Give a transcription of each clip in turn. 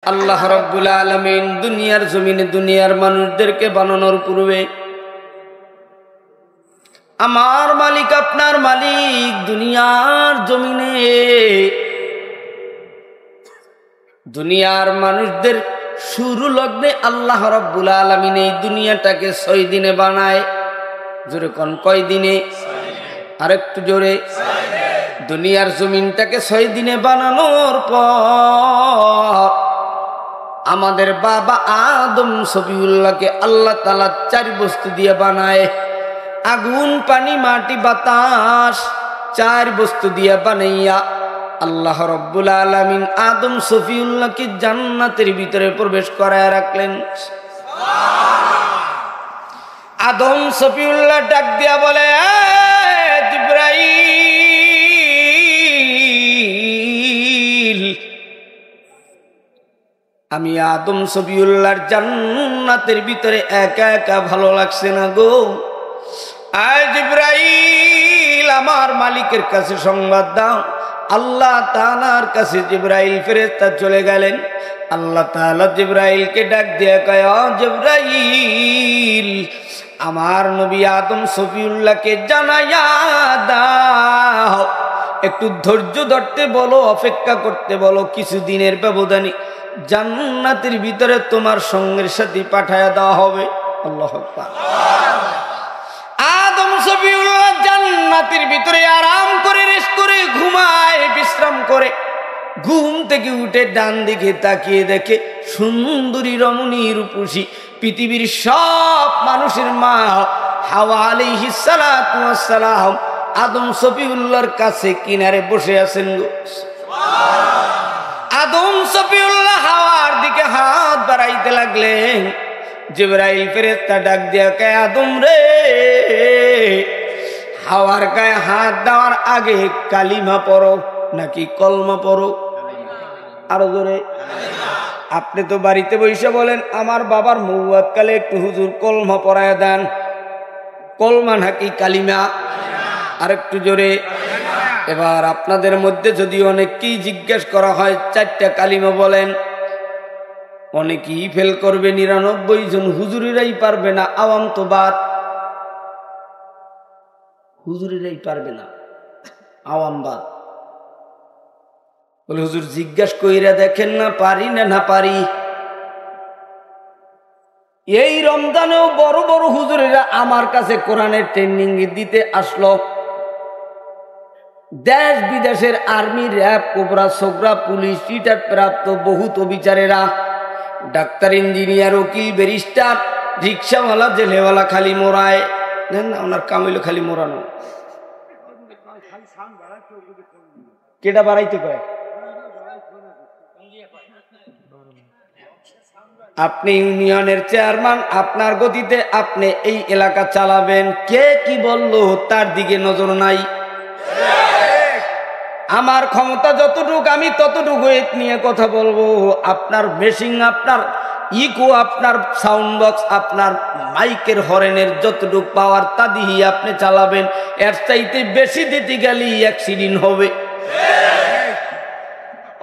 আল্লাহ রাব্বুল আলামিন দুনিয়ার জমিনে দুনিয়ার মানুষদেরকে বানানোর পূর্বে আমার মালিক আপনার মালিক দুনিয়ার জমিনে দুনিয়ার মানুষদের শুরু লগ্নে আল্লাহ রাব্বুল আলামিন এই দুনিয়াটাকে 6 দিনে বানায়। জোরে কোন কয় দিনে? আরেকটু জোরে। দুনিয়ার জমিনটাকে 6 দিনে বানানোর পর আমাদের বাবা আদম সফিউল্লাহকে আল্লাহ তাআলা 4 বস্তু দিয়ে বানায়। আগুন, পানি, মাটি, বাতাস 4 বস্তু দিয়ে বানাইয়া আল্লাহ রাব্বুল আলামিন আদম সফিউল্লাহকে জান্নাতের ভিতরে প্রবেশ করায় রাখলেন। আদম সফিউল্লাহ ডাক দিয়া বলে, জিবরাইল, আমি আদম সফিউল্লাহর জান্নাতের ভিতরে একা একা ভালো লাগছে না গো। আয় জিবরাইল, আমার মালিকের কাছে সংবাদ দাও। আল্লাহ তাআলার কাছে জিবরাইল ফেরেশতা চলে গেলেন। আল্লাহ তাআলা জিবরাইলকে ডাক দিয়ে কয়, ও জিবরাইল, আমার নবী আদম সফিউল্লাহকে জানাইয়া দাও, একটু ধৈর্য ধরতে বলো, অপেক্ষা করতে বলো, কিছুদিনের ব্যবধানে জান্নাতের ভিতরে তোমার সঙ্গের সাথে পাঠায়া দেওয়া হবে। আল্লাহু আকবার। আদম সফিউল্লাহ জান্নাতের ভিতরে আরাম করে রেস্ট করে ঘুমায়, বিশ্রাম করে। ঘুম থেকে উঠে ডান দিকে তাকিয়ে দেখে সুন্দরী রমণী রূপসী পৃথিবীর সব মানুষের মা হাওয়া আলাইহিস সালাতু ওয়াস সালাম আদম সফিউল্লাহর কাছে কিনারে বসে আছেন গো। আদম সফিউল্লাহ হাওয়ার দিকে হাত বাড়াইতে লাগলেন। জিবরাইল ফেরেশতা ডাক দিয়া কয়, আদম রে, হাওয়ার গায়ে হাত দেওয়ার আগে কালিমা পড়ো নাকি কলমা পড়ো? আরো জোরে। আপনি তো বাড়িতে বসে বলেন, আমার বাবার মৌয়াত কালে একটু হুজুর কলমা পড়ায় দেন। কলমা নাকি কালিমা? আরেকটু জোরে। এবার আপনাদের মধ্যে যদি অনেককেই জিজ্ঞেস করা হয় 4টা কালিমা বলেন, অনেকেই ফেল করবে। 99 জন হুজুরেরাই পারবে না। আওয়াম তো বাদ, হুজুরেরাই পারবে না, আওয়াম বাদ। বলে হুজুর জিজ্ঞাসা কইরা দেখেন না, পারি না না পারি। এই রমজানেও বড় বড় হুজুরেরা আমার কাছে কোরআনের ট্রেনিং দিতে আসলো। দেশ বিদেশের আর্মি, র্যাব, কোবরা, সোগরা, পুলিশ, রিটায়ার্ড প্রাপ্ত বহুত অবিচারেরা, ডাক্তার, ইঞ্জিনিয়ার, উকিল, ব্যারিস্টার, রিক্সাওয়ালা, জেলেওয়ালা খালি মোড়ায়। জানেন না, ওনার কাম হইল খালি মোড়ানো। কেটা বাড়াইতে কয়? আপনি ইউনিয়নের চেয়ারম্যান, আপনার গতিতে আপনি এই এলাকা চালাবেন। কে কি বললো তার দিকে নজর নাই। আমার ক্ষমতা যতটুকু আমি ততটুকু নিয়ে কথা বলবো। আপনার মেশিন, আপনার ইকো, আপনার সাউন্ড বক্স, আপনার মাইকের হরেনের যতটুকু পাওয়ার তা দিয়ে আপনি চালাবেন। এর চাইতে বেশি দিতে গেলে অ্যাক্সিডেন্ট হবে।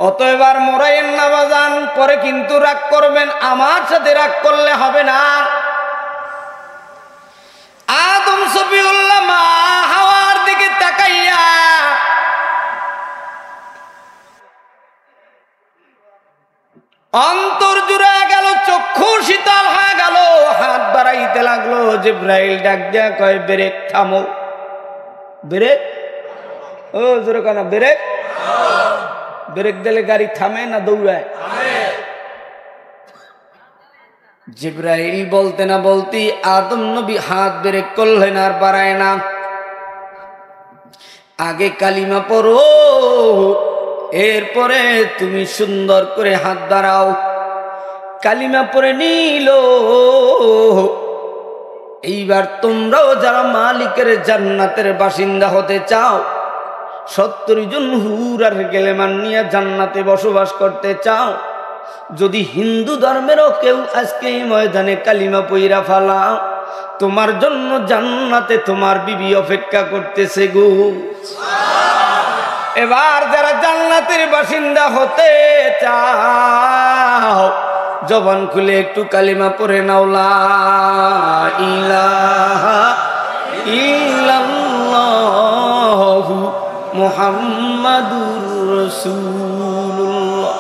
অতএব আর মোরাইয়ের না বাজান, পরে কিন্তু রাগ করবেন। আমার সাথে রাগ করলে হবে না। আদম সফিউল্লাহ মা হাওয়ার দিকে তাকাইয়া অন্তর জুড়ে গেল, চক্ষু শীতল হয়ে গেল, হাত বাড়াইতে লাগলো। জিবরাইল ডাক দিয়া কয়, ব্রেক, থামো। ব্রেক? ও জোরে কানা, ব্রেক। ব্রেক দিলে গাড়ি থামে না দৌড়ায়? জিবরাইল বলতে না বলতে আদম নবী হাত ব্রেক করলেন, আর বাড়ায় না। আগে কালিমা পড়ো, এরপরে তুমি সুন্দর করে হাত বাড়াও। কালিমা পড়ে নিল। এইবার তোমরাও যারা মালিকের জান্নাতের বাসিন্দা হতে চাও, 70 জন হুর আর গেলেমান নিয়ে জান্নাতে বসবাস করতে চাও, যদি হিন্দু ধর্মেরও কেউ আজকে এই ময়দানে কালিমা পইরা ফালাও, তোমার জন্য জান্নাতে তোমার বিবি অপেক্ষা করতেছে গো। এবার যারা জান্নাতের বাসিন্দা হতে চাও জবান খুলে একটু কালিমা পড়ে নাও, লা ইলাহা ইল্লাল্লাহু মুহাম্মাদুর রাসূলুল্লাহ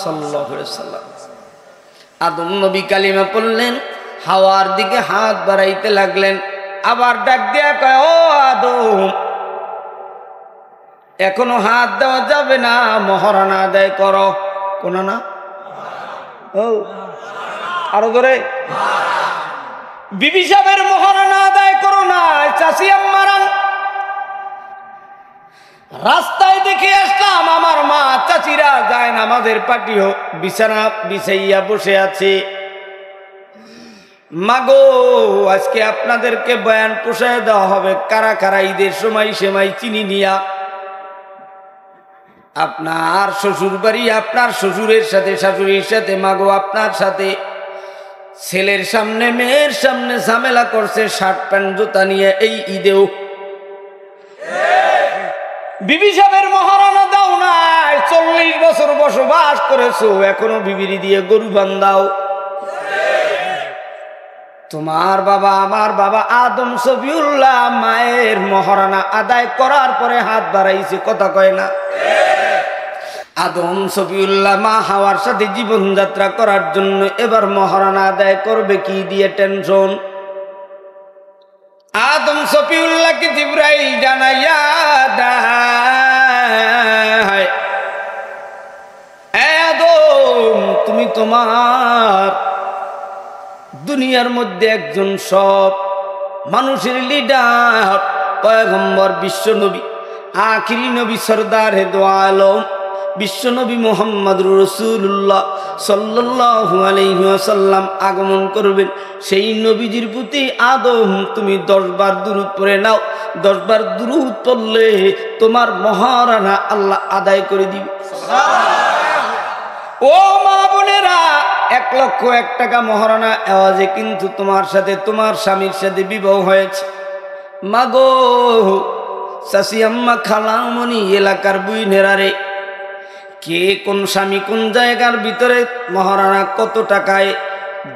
সাল্লাল্লাহু আলাইহি ওয়াসাল্লাম। আদম নবী কালিমা পড়লেন, হাওয়ার দিকে হাত বাড়াইতে লাগলেন। আবার ডাক দিয়া কয়, ও আদম, এখনো হাত দেওয়া যাবে না, মহারানা আদায় করো। কোন না? ও আরো ধরে, বিবি সাহেবের মহারানা আদায় করো না। চাষি আম্মারান, রাস্তায় দেখে আসলাম আমার মা চাচিরা যায় না, আমাদের পাটিও বিছানা বিছাইয়া বসে আছে। মাগো, আজকে আপনাদেরকে বয়ান পোষায় দেওয়া হবে। কারা কারা ঈদের সময় সেমাই চিনি নিয়া আপনার শ্বশুর বাড়ি, আপনার শ্বশুরের সাথে শাশুড়ির সাথে, মাগো আপনার সাথে ছেলের সামনে মেয়ের সামনে ঝামেলা করছে শার্ট প্যান্ট জুতা নিয়ে এই ঈদেও। বিবি সাহেবের মহারানা দাও নাই, 40 বছর বসবাস করেছো, এখনো বিবিরি দিয়ে গরু বান্ধাও। তোমার বাবা আমার বাবা আদম সফিউল্লাহ মায়ের মহারানা আদায় করার পরে হাত বাড়াইছে, কথা কয় না। আদম সফিউল্লাহ মা হাওয়ার সাথে জীবনযাত্রা করার জন্য এবার মহারানা আদায় করবে কি দিয়ে টেনশন। আদম সফিউল্লাহকে জিবরাইল জানাইয়া দেয়, আদম তুমি তোমার দুনিয়ার মধ্যে একজন সব মানুষের লিডার, পয়গম্বর, বিশ্ব নবী, আখিরি নবী, সরদার হে দো আলম, বিশ্ব নবী মুহাম্মদুর রাসূলুল্লাহ সাল্লাল্লাহু আলাইহি ওয়াসাল্লাম আগমন করবেন। সেই নবীজির প্রতি আদম তুমি 10 বার দুরূদ পড়ে নাও। 10 বার দুরূদ পড়লে তোমার মহারানা আল্লাহ আদায় করে দিবে। ও মা বোনেরা, 1 লক্ষ 1 টাকা মহারানা আওয়াজে কিন্তু তোমার সাথে তোমার স্বামীর সাথে বিবাহ হয়েছে। মাগো, চাচি আম্মা খালামণি, এলাকার বুইনেরারে, কে কোন স্বামী কোন জায়গার ভিতরে মহারানা কত টাকায়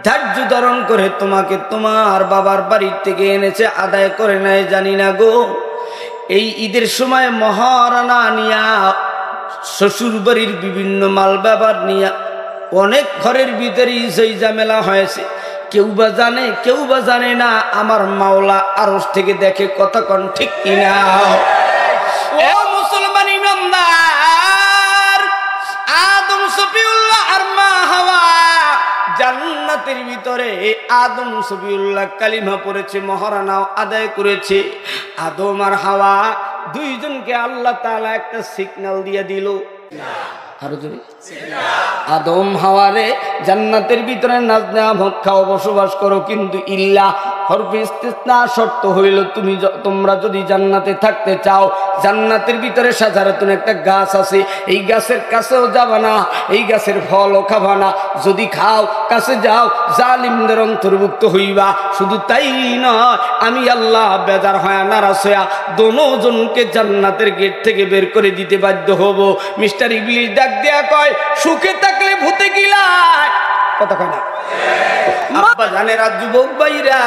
ধার্য ধারণ করে তোমাকে তোমার বাবার বাড়ির থেকে এনেছে, আদায় করে নাই জানি না গো। এই ঈদের সময় মহারানা নিয়া শ্বশুর বাড়ির বিভিন্ন মাল ব্যবহার নিয়া অনেক ঘরের ভিতরেই সেই ঝামেলা হয়েছে। কেউ বা জানে, কেউ বা জানে না। আমার মাওলা আরশ থেকে দেখে, কথা কোন ঠিক কিনা? ও মুসলমান ইমানদার, আদম সফিউল্লাহ আর মা হাওয়া জান্নাতের ভিতরে আদম সফিউল্লাহ কালিমা পড়েছে, মহারানাও আদায় করেছে। আদম আর হাওয়া দুইজনকে আল্লাহ তাআলা একটা সিগন্যাল দিয়ে দিল। আরো জোরে, আদম হাওয়ারে জান্নাতের ভিতরে নাজনা ভোগ খাও, বসবাস করো, কিন্তু ইল্লা হরফে ইস্তিসনা, শর্ত হইল তোমরা যদি জান্নাতে থাকতে চাও, জান্নাতের ভিতরে সাধারণত একটা গাছ আছে, এই গাছের কাছেও যাবা না, এই গাছের ফলও খাবা না। যদি খাও, কাছে যাও, জালিমদের অন্তর্ভুক্ত হইবা। শুধু তাই নয়, আমি আল্লাহ বেজার হয় নারাজ হইয়া দোনোজনকে জান্নাতের গেট থেকে বের করে দিতে বাধ্য হব। মিস্টার ইবলিস ডাক দেয়া কয়, সুখে থাকলে ভূতে গিলায়, কথা কয় না? আব্বা জানেরা, যুবক ভাইরা,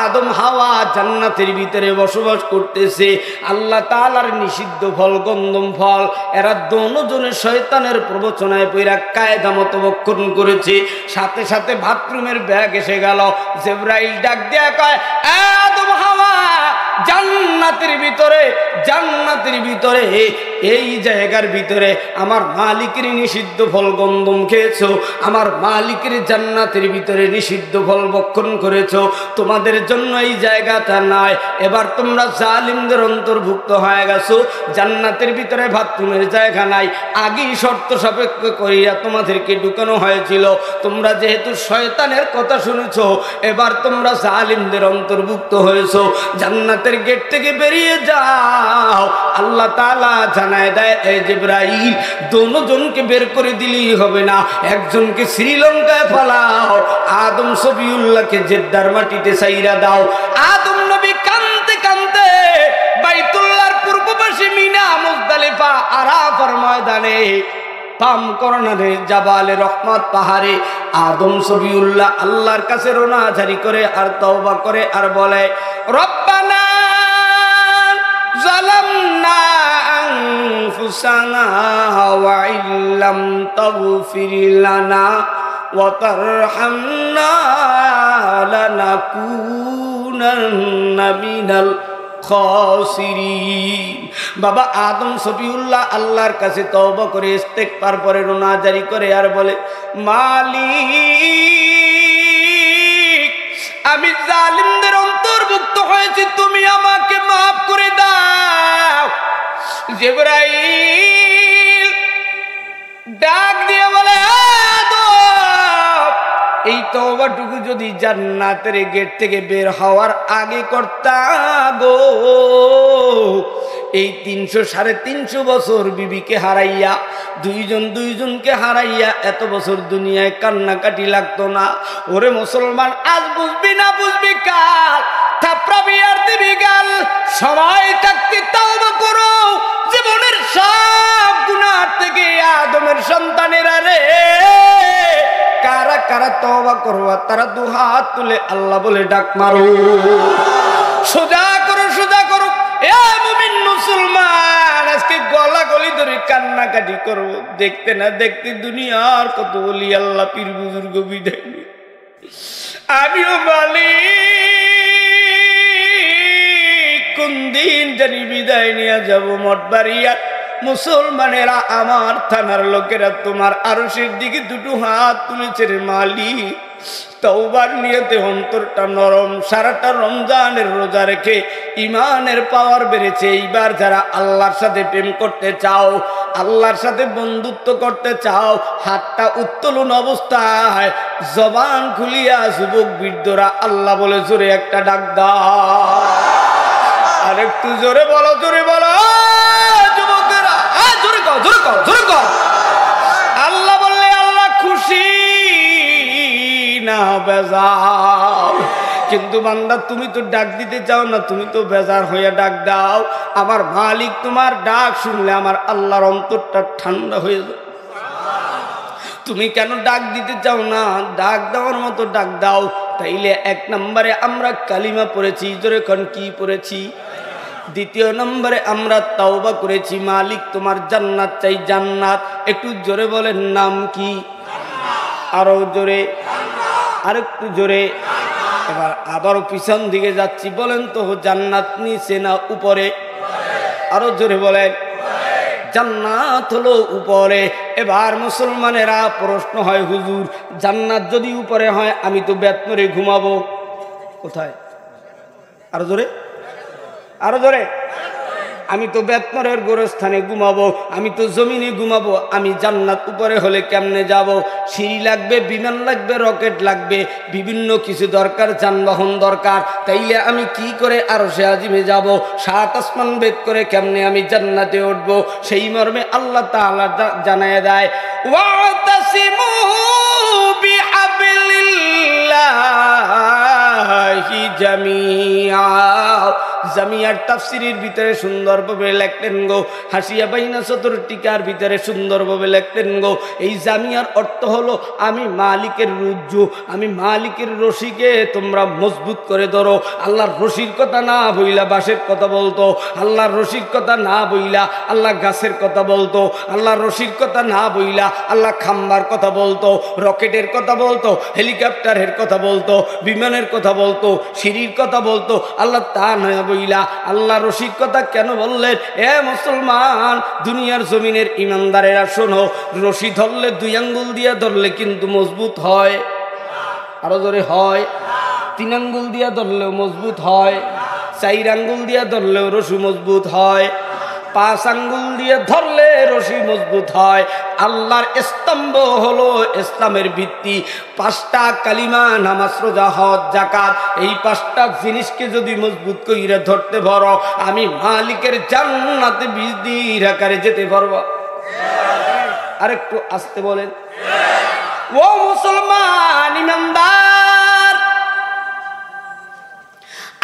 আদম হাওয়া জান্নাতের ভিতরে বসবাস করতেছে। আল্লাহ তাআলার নিষিদ্ধ ফল গন্ধম ফল এরা দোনোজনে শয়তানের প্রবচনায় পইরা কায়দা মতো ভক্ষণ করেছে। সাথে সাথে বাথরুমের ব্যাগ এসে গেল। জিবরাইল ডাক দেয়া কয়, আদম হাওয়া জান্নাতের ভিতরে এই জায়গার ভিতরে আমার মালিকের নিষিদ্ধ ফল গন্ধম খেয়েছো, আমার মালিকের জান্নাতের ভিতরে নিষিদ্ধ ফল ভক্ষণ করেছো, তোমাদের জন্য এই জায়গাটা নাই। এবার তোমরা জালিমদের অন্তর্ভুক্ত হয়ে গেছো। জান্নাতের ভিতরে বাথরুমের জায়গা নাই, আগেই শর্ত সাপেক্ষ করিয়া তোমাদেরকে ঢুকানো হয়েছিল। তোমরা যেহেতু শয়তানের কথা শুনেছো, এবার তোমরা জালিমদের অন্তর্ভুক্ত হয়েছো। জান্নাতের গেট থেকে বেরিয়ে যাও। আল্লাহ তাআলা জানায় দেয়, এই জিবরাইল, দোনোজনকে বের করে দিলেই হবে না, একজনকে শ্রীলঙ্কায় ফালাও, আদম সফিউল্লাহকে জেদ্দার মাটিতে ছাইরা দাও। আদম নবী কাঁদতে কাঁদতে বাইতুল্লাহর পূর্ব পাশে মিনা মুজদালিফা মুজদালিফা আরাফার ময়দানে পাম করণারে জাবালে রহমত পাহাড়ে আদম সফিউল্লাহ আল্লাহর কাছে রোনা জারি করে আর তওবা করে আর বলে রব্বানা জালামনা আনফুসানা ওয়া ইল্লাম তাগফির লানা ওয়া তারহামনা লানাকুনান্না মিনাল খাসিরিন। বাবা আদম সফিউল্লাহ আল্লাহর কাছে তওবা করে ইস্তেগফার পরে রোনা জারি করে আর বলে মালিক আমি জালিমদের অন্তর্ভুক্ত হয়েছি, তুমি আমাকে মাফ করে দাও। জিবরাইল ডাক দিয়ে বলে এই তওবাটুকু যদি জান্নাতের গেট থেকে বের হওয়ার আগে করতা গো, এই 300-350 বছর বিবিকে হারাইয়া দুইজনকে হারাইয়া এত বছর দুনিয়ায় কান্নাকাটি লাগতো না। ওরে মুসলমান, আজ বুঝবি না বুঝবি কাল, থাপড়াবি আর দিবি গাল। সময় থাকতে তওবা করো, জীবনের সব গুনাহ থেকে আদমের সন্তানেরা রে কারা কারা তওবা করবা তারা দুহাত তুলে আল্লাহ বলে ডাক মারো, সোজা করো সোজা করো। এ মুমিন মুসলমান, আজকে গলা গলি ধরে কান্নাকাটি করবো, দেখতে না দেখতে দুনিয়ার কত বলি আল্লাহ পীর বুজুর্গ বিদায় নিয়ে আমিও মালিক কোন দিন জানি বিদায় নিয়ে যাবো মঠবাড়িয়া। মুসলমানেরা আমার থানার লোকেরা তোমার আরশের দিকে দুটো হাত তুলেছে রে মালিক। তওবার নিয়তে অন্তরটা নরম, সারাটা রমজানের রোজা রেখে ইমানের পাওয়ার বেড়েছে। এইবার যারা আল্লাহর সাথে প্রেম করতে চাও, আল্লাহর সাথে বন্ধুত্ব করতে চাও, হাতটা উত্তোলন অবস্থায় জবান খুলিয়া যুবক বৃদ্ধরা আল্লাহ বলে জোরে একটা ডাক দাও। আর একটু জোরে বলো, জোরে বলো যুবকেরা, জোরে কর জোরে কর জোরে কর। আল্লাহ বললে আল্লাহ খুশি না বেজার। কিন্তু বান্দা তুমি তো ডাক দিতে চাও না, তুমি তো বেজার হয়ে ডাক দাও। আমার মালিক তোমার ডাক শুনলে আমার আল্লাহর অন্তরটা ঠান্ডা হয়ে যায়। তুমি কেন ডাক দিতে চাও না? ডাক দেওয়ার মতো ডাক দাও। তাইলে 1 নম্বরে আমরা কালিমা পড়েছি, জোরে কোন কি পড়েছি? দ্বিতীয় নম্বরে আমরা তওবা করেছি, মালিক তোমার জান্নাত চাই, জান্নাত। একটু জোরে বলেন নাম কি? আরো জোরে, আরেকটু জোরে। এবার আবারও পিছন দিকে যাচ্ছি, বলেন তো জান্নাত নিচে না উপরে? আরো জোরে বলেন। জান্নাত হলো উপরে। এবার মুসলমানেরা প্রশ্ন হয়, হুজুর জান্নাত যদি উপরে হয় আমি তো বেতনরে ঘুমাবো কোথায়? আরো জোরে, আরো জোরে। আমি তো বেতনরের গোরস্থানে ঘুমাবো, আমি তো জমিনে ঘুমাবো, আমি জান্নাত উপরে হলে কেমনে যাব? সিঁড়ি লাগবে, বিমান লাগবে, রকেট লাগবে, বিভিন্ন কিছু দরকার, যানবাহন দরকার। তাইলে আমি কি করে আরশে আজিমে যাব? 7 আসমান ভেদ করে কেমনে আমি জান্নাতে উঠবো? সেই মর্মে আল্লাহ তাআলা জানায় দেয়, ওয়াতাসিমু বিহাবিলিল্লাহি জামিআ। জামিয়ার তাফসিরের ভিতরে সুন্দরভাবে লেখলেন গো, হাসিয়া বাইনা সতর টিকার ভিতরে সুন্দরভাবে লেখলেন গো, এই জামিয়ার অর্থ হলো আমি মালিকের রুজ্জু, আমি মালিকের রশিকে তোমরা মজবুত করে ধরো। আল্লাহর রশির কথা না বইলা বাঁশের কথা বলতো, আল্লাহর রশির কথা না বইলা আল্লাহ গাছের কথা বলতো, আল্লাহর রশির কথা না বইলা আল্লাহ খাম্বার কথা বলতো, রকেটের কথা বলতো, হেলিকপ্টারের কথা বলতো, বিমানের কথা বলতো, সিঁড়ির কথা বলতো। আল্লাহ তা নয় বইলা আল্লাহ রশির কথা কেন বললেন? এ মুসলমান, দুনিয়ার জমিনের ইমানদারেরা শোনো, রশি ধরলে 2 আঙ্গুল দিয়া ধরলে কিন্তু মজবুত হয়। আরো জোরে হয়। 3 আঙ্গুল দিয়া ধরলেও মজবুত হয়, 4 আঙ্গুল দিয়া ধরলেও রশি মজবুত হয়, 5 আঙ্গুল দিয়ে ধরলে রশি মজবুত হয়। আল্লাহর স্তম্ভ হলো ইসলামের ভিত্তি। 5টা কালিমা, নামাজ, রোজা, হজ, যাকাত, এই 5টা জিনিসকে যদি মজবুত কইরা ধরতে পারো, আমি মালিকের জান্নাতে বিজদির আকারে যেতে পারবো। আরেকটু আস্তে বলেন। ও মুসলমান ইমানদার,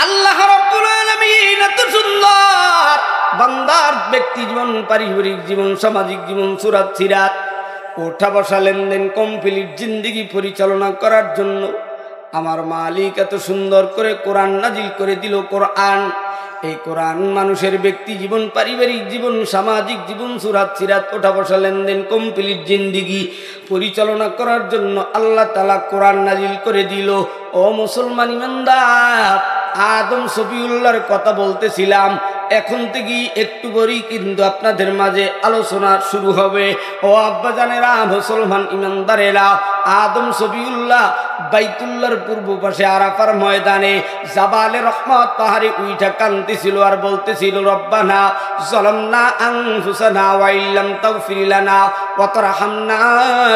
আল্লাহ রাব্বুল আলামিন এত সুন্দর বান্দার ব্যক্তি জীবন, পারিবারিক জীবন, সামাজিক জীবন, সুরাত সিরাত, ওঠা বসা, লেনদেন, কমপ্লিট জিন্দেগি পরিচালনা করার জন্য আমার মালিক এত সুন্দর করে কোরআন নাজিল করে দিল। কোরআন, এই কোরআন মানুষের ব্যক্তি জীবন, পারিবারিক জীবন, সামাজিক জীবন, সুরাত সিরাত, ওঠা বসা, লেনদেন, কমপ্লিট জিন্দেগি পরিচালনা করার জন্য আল্লাহ তাআলা কোরআন নাজিল করে দিল। ও মুসলমান ইমানদার, আদম শফিউল্লাহর কথা বলতেছিলাম, এখন থেকেই একটু করেই কিন্তু আপনাদের মাঝে আলোচনা শুরু হবে। ও আব্বাজানেরা, মুসলমান ইমানদারেরা, আদম শফিউল্লাহ বাইতুল্লাহর পূর্ব পাশে আরাফার ময়দানে জাবালে রহমত পাহাড়ে উইঠা কান্দিছিল আর বলতেছিল, রব্বানা যালামনা আনফুসানা ওয়া ইল্লাম তাগফির লানা ওয়া তারহামনা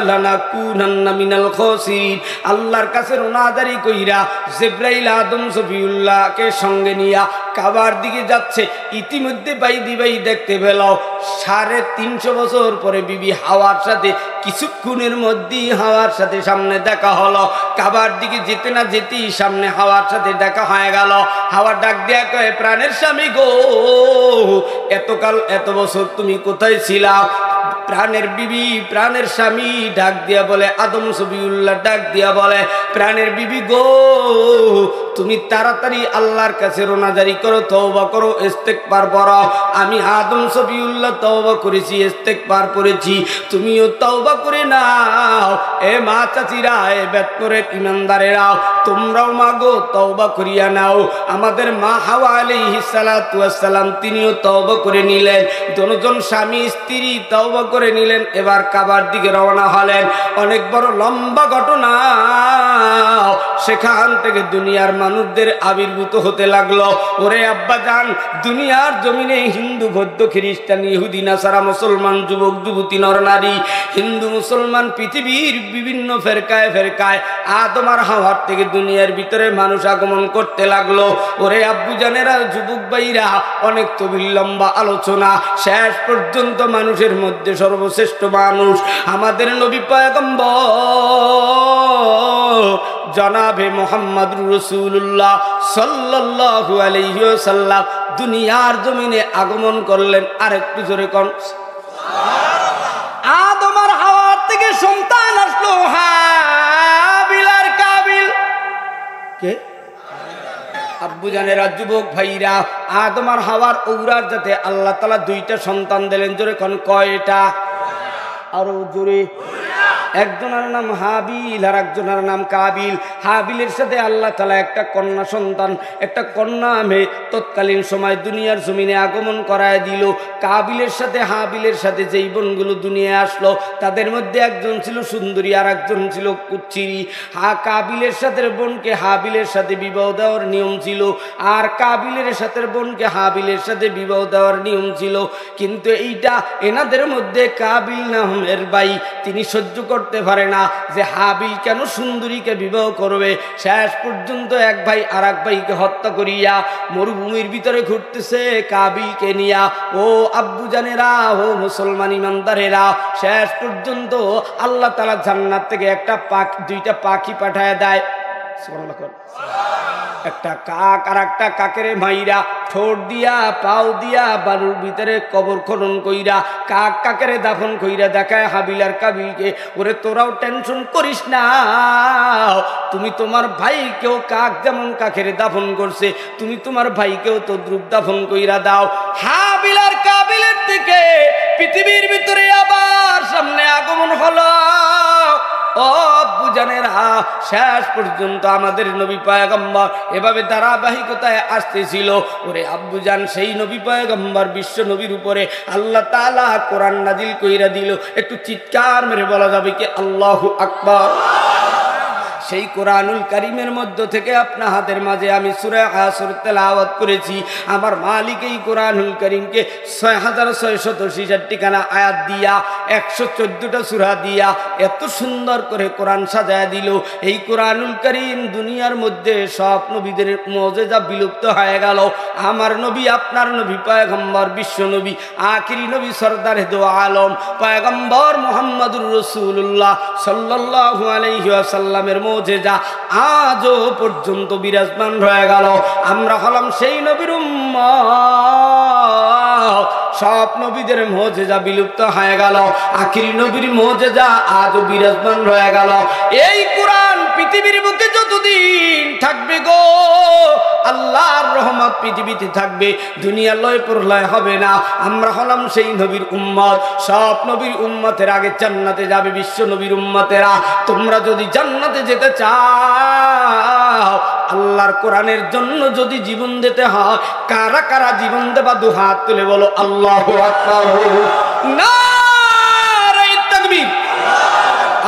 লানাকুনান্না মিনাল খাসিরিন। আল্লাহর কাছে রোনাদারি কইরা জিবরাইল আদম শফিউল্লাহকে সঙ্গে নিয়া কাবার দিকে যাচ্ছে। ইতিমধ্যে ভাই দেখতে পেল 350 বছর পরে বিবি হাওয়ার সাথে কিছুক্ষণের মধ্যেই হাওয়ার সাথে সামনে দেখা হলো। কাবার দিকে যেতে না যেতেই সামনে হাওয়ার সাথে দেখা হয়ে গেল। হাওয়া ডাক দিয়া কয়, প্রাণের স্বামী গো, এতকাল এত বছর তুমি কোথায় ছিলা? প্রাণের বিবি, প্রাণের স্বামী ডাক দিয়া বলে, আদম শফিউল্লাহ ডাক দিয়া বলে, প্রাণের বিবি গো, তুমি তাড়াতাড়ি আল্লাহর কাছে রোনাজারি করো, তওবা করো, ইস্তেগফার পড়ো। আমি আদম শফিউল্লাহ তওবা করেছি, ইস্তেগফার করেছি, তুমিও তওবা করে নাও। এ মা চাচিরা, এ বেতপরের ইমানদারেরা, তোমরাও মাগো তওবা করিয়া নাও। আমাদের মা হাওয়া আলাইহিস সালাতু ওয়াস সালাম তিনিও তওবা করে নিলেন। দুজন স্বামী স্ত্রী তওবা করে নিলেন। এবার কাবার দিকে রওনা হলেন। অনেক বড় লম্বা ঘটনা। সেখান থেকে দুনিয়ার মানুষদের আবির্ভূত হতে লাগলো। ওরে আব্বাজান, দুনিয়ার জমিনে হিন্দু, বৌদ্ধ, খ্রিস্টান, ইহুদি, নাসারা, মুসলমান, যুবক যুবতী, নরনারী, হিন্দু মুসলমান, পৃথিবীর বিভিন্ন ফেরকায় ফেরকায় আদম আর হাওয়ার থেকে দুনিয়ার ভিতরে মানুষ আগমন করতে লাগলো। ওরে আব্বুজানেরা, যুবক ভাইরা, অনেক তবিল লম্বা আলোচনা। শেষ পর্যন্ত মানুষের মধ্যে সর্বশ্রেষ্ঠ মানুষ আমাদের নবী পয়গম্বর জনাবে মুহাম্মদুর রাসূলুল্লাহ সাল্লাল্লাহু আলাইহি ওয়াসাল্লাম দুনিয়ার জমিনে আগমন করলেন। আর একটু জোরে কোন সুবহানাল্লাহ। আদম আর হাওয়ার থেকে সন্তান আসলো, হাবিল আর কাবিল। কে? আব্বুজানেরা, যুবক ভাইরা, আদম আর হাওয়ার ঔরার যাতে আল্লাহ তাআলা দুইটা সন্তান দিলেন। জোরে কোন কয়টা? আরো জোরে। একজনের নাম হাবিল আর একজনের নাম কাবিল। হাবিলের সাথে আল্লাহ তাআলা একটা কন্যা সন্তান, একটা কন্যা মেয়ে তৎকালীন সময় দুনিয়ার জমিনে আগমন করায় দিল। কাবিলের সাথে হাবিলের সাথে যেই বোনগুলো দুনিয়ায় আসলো, তাদের মধ্যে একজন ছিল সুন্দরী আর একজন ছিল কুচ্ছিরি। কাবিলের সাথে বোনকে হাবিলের সাথে বিবাহ দেওয়ার নিয়ম ছিল, আর কাবিলের সাথে বোনকে হাবিলের সাথে বিবাহ দেওয়ার নিয়ম ছিল। কিন্তু এইটা এনাদের মধ্যে কাবিল নামের ভাই, তিনি সহ্য করতে পারে না যে হাবিল কেন সুন্দরীকে বিবাহ করবে। শেষ পর্যন্ত এক ভাই আর এক ভাইকে হত্যা করিয়া মরুভূমির ভিতরে ঘুরতেছে কাবিলকে নিয়া। ও আব্বুজানেরা, ও মুসলমান ইমানদারেরা, শেষ পর্যন্ত আল্লাহ তাআলা জান্নাত থেকে দুইটা পাখি পাঠায় দেয়। সুবহানাল্লাহ। একটা কাক আর একটা কাকের মাইরা ঠোঁট দিয়া পাও দিয়া বালুর ভিতরে কবর খনন কইরা কাক কাকেরে দাফন কইরা দেখায় হাবিল আর কাবিলকে, ওরে তোরাও টেনশন করিস না, তুমি তোমার ভাইকেও কাক যেমন কাকেরে দাফন করছে, তুমি তোমার ভাইকেও তো দ্রুপ দাফন কইরা দাও। হাবিল আর কাবিলের থেকে পৃথিবীর ভিতরে আবার সামনে আগমন হলো। ও আব্বুজানেরা, শেষ পর্যন্ত আমাদের নবী পয়গম্বর এভাবে ধারাবাহিকতায় আসতেছিল। ওরে আব্বুজান, সেই নবী পয়গম্বর বিশ্ব নবীর উপরে আল্লাহ তাআলা কোরআন নাজিল কইরা দিল। একটু চিৎকার মেরে বলা যাবে কি আল্লাহু আকবার। সেই কোরআনুল কারীমের মধ্য থেকে আপনার হাতের মাঝে আমি সূরা আসর তেলাওয়াত করেছি। আমার মালিক এই কোরআনুল কারীমকে 6666 খানা আয়াত দিয়া 114টা সূরা দিয়া এত সুন্দর করে কোরআন সাজায় দিল। এই কোরআনুল কারীম দুনিয়ার মধ্যে সব নবীদের মুজিজা বিলুপ্ত হয়ে গেল। আমার নবী, আপনার নবী পয়গম্বর, বিশ্ব নবী, আখিরি নবী, সরদার দো আলম পয়গম্বর মুহাম্মদুর রাসূলুল্লাহ সাল্লাল্লাহু আলাইহি ওয়াসাল্লামের মুজিজা আজও পর্যন্ত বিরাজমান রয়ে গেল। আমরা হলাম সেই নবীর উম্মত। সব নবীদের মুজিজা বিলুপ্ত হয়ে গেল, আখিরি নবীর মুজিজা আজও বিরাজমান রয়ে গেল। এই কোরআন পৃথিবীর বুকে যতদিন থাকবে গো, আল্লাহর রহমত পৃথিবীতে থাকবে, দুনিয়ার লয় প্রলয় হবে না। আমরা হলাম সেই নবীর উম্মত। সব নবীর উম্মতের আগে জান্নাতে যাবে বিশ্ব নবীর উম্মতেরা। তোমরা যদি জান্নাতে যেতে চাও, আল্লাহর কোরআনের জন্য যদি জীবন দিতে হয়, কারা কারা জীবন দেবা দু হাত তুলে বলো আল্লাহু আকবার। নারে তাকবীর।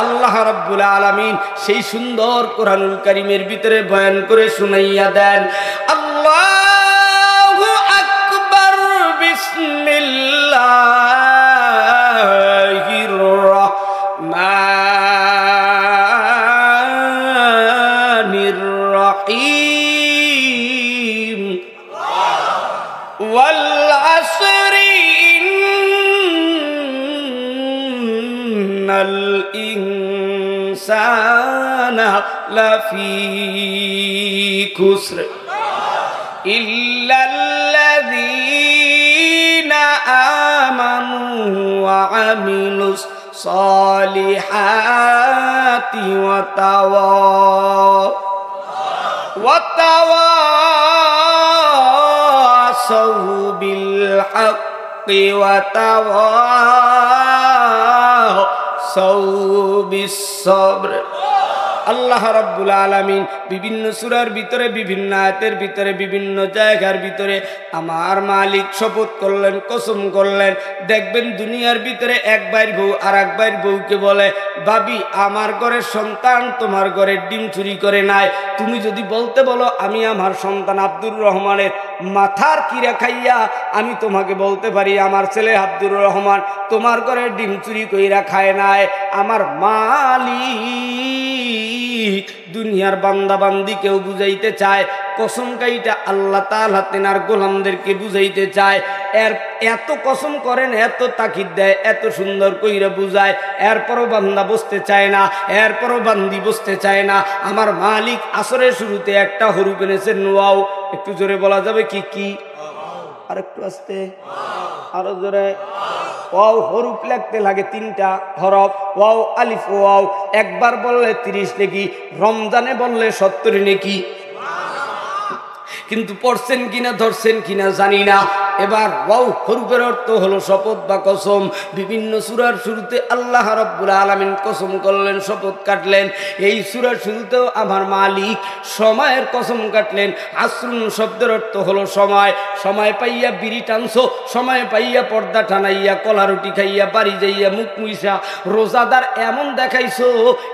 আল্লাহ রাব্বুল আলামিন সেই সুন্দর কোরআনুল কারীমের ভিতরে বয়ান করে শুনাইয়া দেন, আল্লাহু আকবার বিসমিল্লাহির রাহমানির রাহিম ওয়াল আসরি ইন্নাল ইনসানা লাফি খুসর ইল্লাল্লাযীনা আমানু ওয়া আমিলুস সালিহাতি ওয়া তাওয়াসাউ বিল হাক্কি ওয়া তাওয়াসাউ বিস সবর। আল্লাহ রাব্বুল আলামিন বিভিন্ন সূরার ভিতরে, বিভিন্ন আয়াতের ভিতরে, বিভিন্ন জায়গার ভিতরে আমার মালিক শপথ করলেন, কসম করলেন। দেখবেন দুনিয়ার ভিতরে এক ভাইয়ের বউ আর এক ভাইয়ের বউকে বলে, ভাবি আমার ঘরের সন্তান তোমার ঘরের ডিম চুরি করে নাই। তুমি যদি বলতে বলো আমি আমার সন্তান আব্দুর রহমানের মাথার কিরা খাইয়া, আমি তোমাকে বলতে পারি আমার ছেলে আব্দুর রহমান তোমার ঘরের ডিম চুরি কইরা খায় নাই। আমার মালিক দুনিয়ার বান্দা বান্দি কেউ বুঝাইতে চায়, কসম কাইটা আল্লাহ তাআলা তেনার গোলামদেরকে বুঝাইতে চায়। এত কসম করেন, এত তাকিদ দেয়, এত সুন্দর কইরা বুঝায়, এরপরও বান্দা বসতে চায় না, এরপরও বান্দি বসতে চায় না। আমার মালিক আসরের শুরুতে একটা হরুফ এনেছেন ওয়াও। একটু জোরে বলা যাবে কি কি? আর একটু আস্তে, আরো জোরে। ওয়াও হরুফ লিখতে লাগে 3টা হরফ, ওয়াও আলিফ ওয়াও। একবার বললে 30 নেকি, রমজানে বললে 70 নেকি। কিন্তু পড়ছেন কিনা ধরছেন কিনা জানি না। এবার ওয়াও হরফের অর্থ হলো শপথ বা কসম। বিভিন্ন সূরার শুরুতে আল্লাহ রাব্বুল আলামিন কসম করলেন, শপথ কাটলেন। এই সূরার শুরুতেও আমার মালিক সময়ের কসম কাটলেন। আসরুন শব্দের অর্থ হলো সময়। সময় পাইয়া বিড়ি টানছো, সময় পাইয়া পর্দা টানাইয়া কলা রুটি খাইয়া বাড়ি যাইয়া মুখ মুইসা রোজাদার এমন দেখাইছো,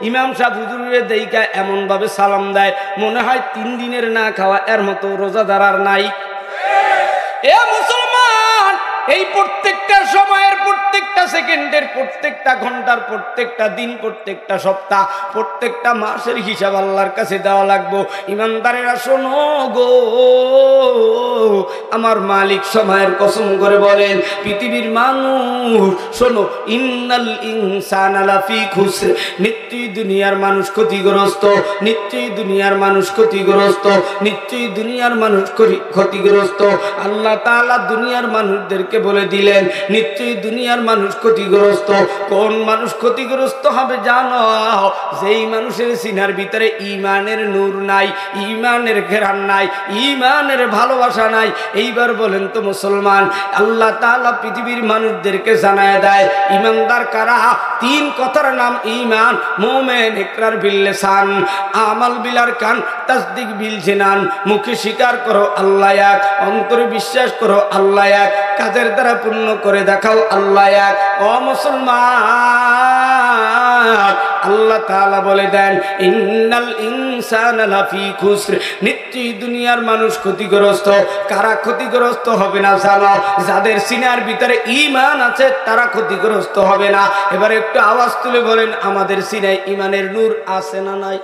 ইমাম সাহেব হুজুরের দেইকা এমন ভাবে সালাম দেয় মনে হয় 3 দিনের না খাওয়া এর মতো রোজাদার আর নাই। এ মুসলমান, এই প্রত্যেকটা সময়ের, প্রত্যেকটা সেকেন্ডের, প্রত্যেকটা ঘন্টার, প্রত্যেকটা দিন, প্রত্যেকটা সপ্তাহ, প্রত্যেকটা মাসের হিসাব আল্লাহর কাছে দেওয়া লাগবো। ইমানদারেরা শোনো গো, আমার মালিক সময়ের কসম করে বলেন, পৃথিবীর মানুষ শোনো, ইন্নাল ইনসানা লাফি খুসর, নিশ্চয়ই দুনিয়ার মানুষ ক্ষতিগ্রস্ত, নিশ্চয়ই দুনিয়ার মানুষ ক্ষতিগ্রস্ত, নিশ্চয়ই দুনিয়ার মানুষ ক্ষতিগ্রস্ত। আল্লাহ তাআলা দুনিয়ার মানুষদেরকে বলে দিলেন নিশ্চয়ই দুনিয়ার মানুষ ক্ষতিগ্রস্ত। কোন মানুষ ক্ষতিগ্রস্ত হবে জানো? যেই মানুষের সিনার ভিতরে ঈমানের নূর নাই, ঈমানের ঘেরান নাই, ঈমানের ভালোবাসা নাই। এইবার বলেন তো মুসলমান, আল্লাহ তাআলা পৃথিবীর মানুষদেরকে জানায় দেয় ঈমানদার কারা। 3 কথার নাম ঈমান। মুমিন ইকরার বিল লিসান, আমাল বিল আরকান, তাসদিক বিল জিনান। মুখে স্বীকার করো আল্লাহ এক, অন্তরে বিশ্বাস করো আল্লাহ এক, কাজের দ্বারা পূর্ণ করে দেখাও আল্লাহ এক। ও মুসলমান, আল্লাহ তাআলা বলে দেন ইন্নাল ইনসানা লাফি খুসর, নিশ্চয়ই দুনিয়ার মানুষ ক্ষতিগ্রস্ত। কারা ক্ষতিগ্রস্ত হবে না জানো? যাদের সিনার ভিতরে ঈমান আছে তারা ক্ষতিগ্রস্ত হবে না। এবার একটু আওয়াজ তুলে বলেন, আমাদের সিনায় ঈমানের নূর আছে না নাই?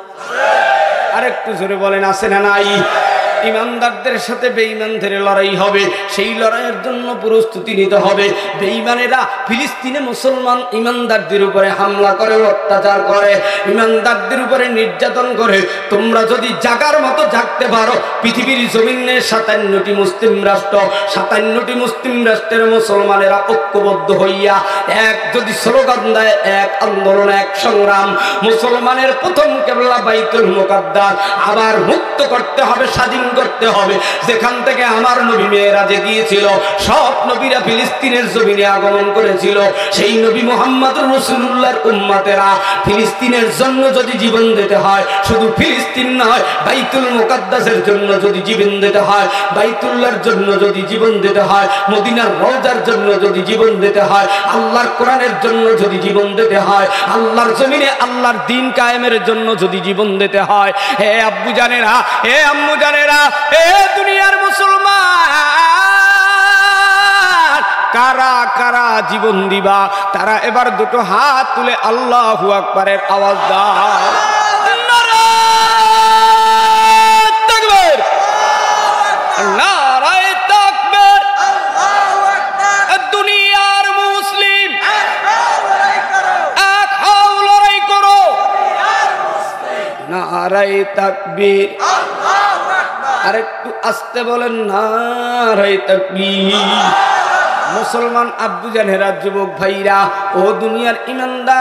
আর একটু জোরে বলেন, আছে না নাই? ইমানদারদের সাথে বেঈমানদের লড়াই হবে, সেই লড়াইয়ের জন্য প্রস্তুতি নিতে হবে। বেঈমানেরা ফিলিস্তিনে মুসলমান ইমানদারদের উপরে হামলা করে, অত্যাচার করে, ইমানদারদের উপরে নির্যাতন করে। তোমরা যদি জাগার মতো জাগতে পারো, পৃথিবীর জমিনে 57টি মুসলিম রাষ্ট্র, 57টি মুসলিম রাষ্ট্রের মুসলমানেরা ঐক্যবদ্ধ হইয়া এক যদি স্লোগান দেয়, এক আন্দোলন, এক সংগ্রাম, মুসলমানের প্রথম কিবলা বাইতুল মুকাদ্দাস আবার মুক্ত করতে হবে, স্বাধীন করতে হবে। যেখান থেকে আমার নবী মেরাজে গিয়েছিল, সব নবীরা ফিলিস্তিনের জমিনে আগমন করেছিল। সেই নবী মুহাম্মদুর রাসূলুল্লাহর উম্মতেরা ফিলিস্তিনের জন্য যদি জীবন দিতে হয়, শুধু ফিলিস্তিন নয়, বাইতুল মুকাদ্দাসের জন্য যদি জীবন দিতে হয়, বাইতুল্লাহর জন্য যদি জীবন দিতে হয়, মদিনার রওজার জন্য যদি জীবন দিতে হয়, আল্লাহর কোরআনের জন্য যদি জীবন দিতে হয়, আল্লাহর জমিনে আল্লাহর দ্বীন কায়েমের জন্য যদি জীবন দিতে হয়, হে আব্বু জানেরা, হে আম্মু জানেরা, হে দুনিয়ার মুসলমান, কারা কারা জীবন দিবা? তারা এবার দুটো হাত তুলে আল্লাহু আকবারের আওয়াজ দাও। নারায়ে তাকবীর, আরেকটু আস্তে বলেন, নারায়ে তাকবীর। মুসলমান আব্বু জানেরা, যুবক ভাইরা, ও দুনিয়ার ইমানদার,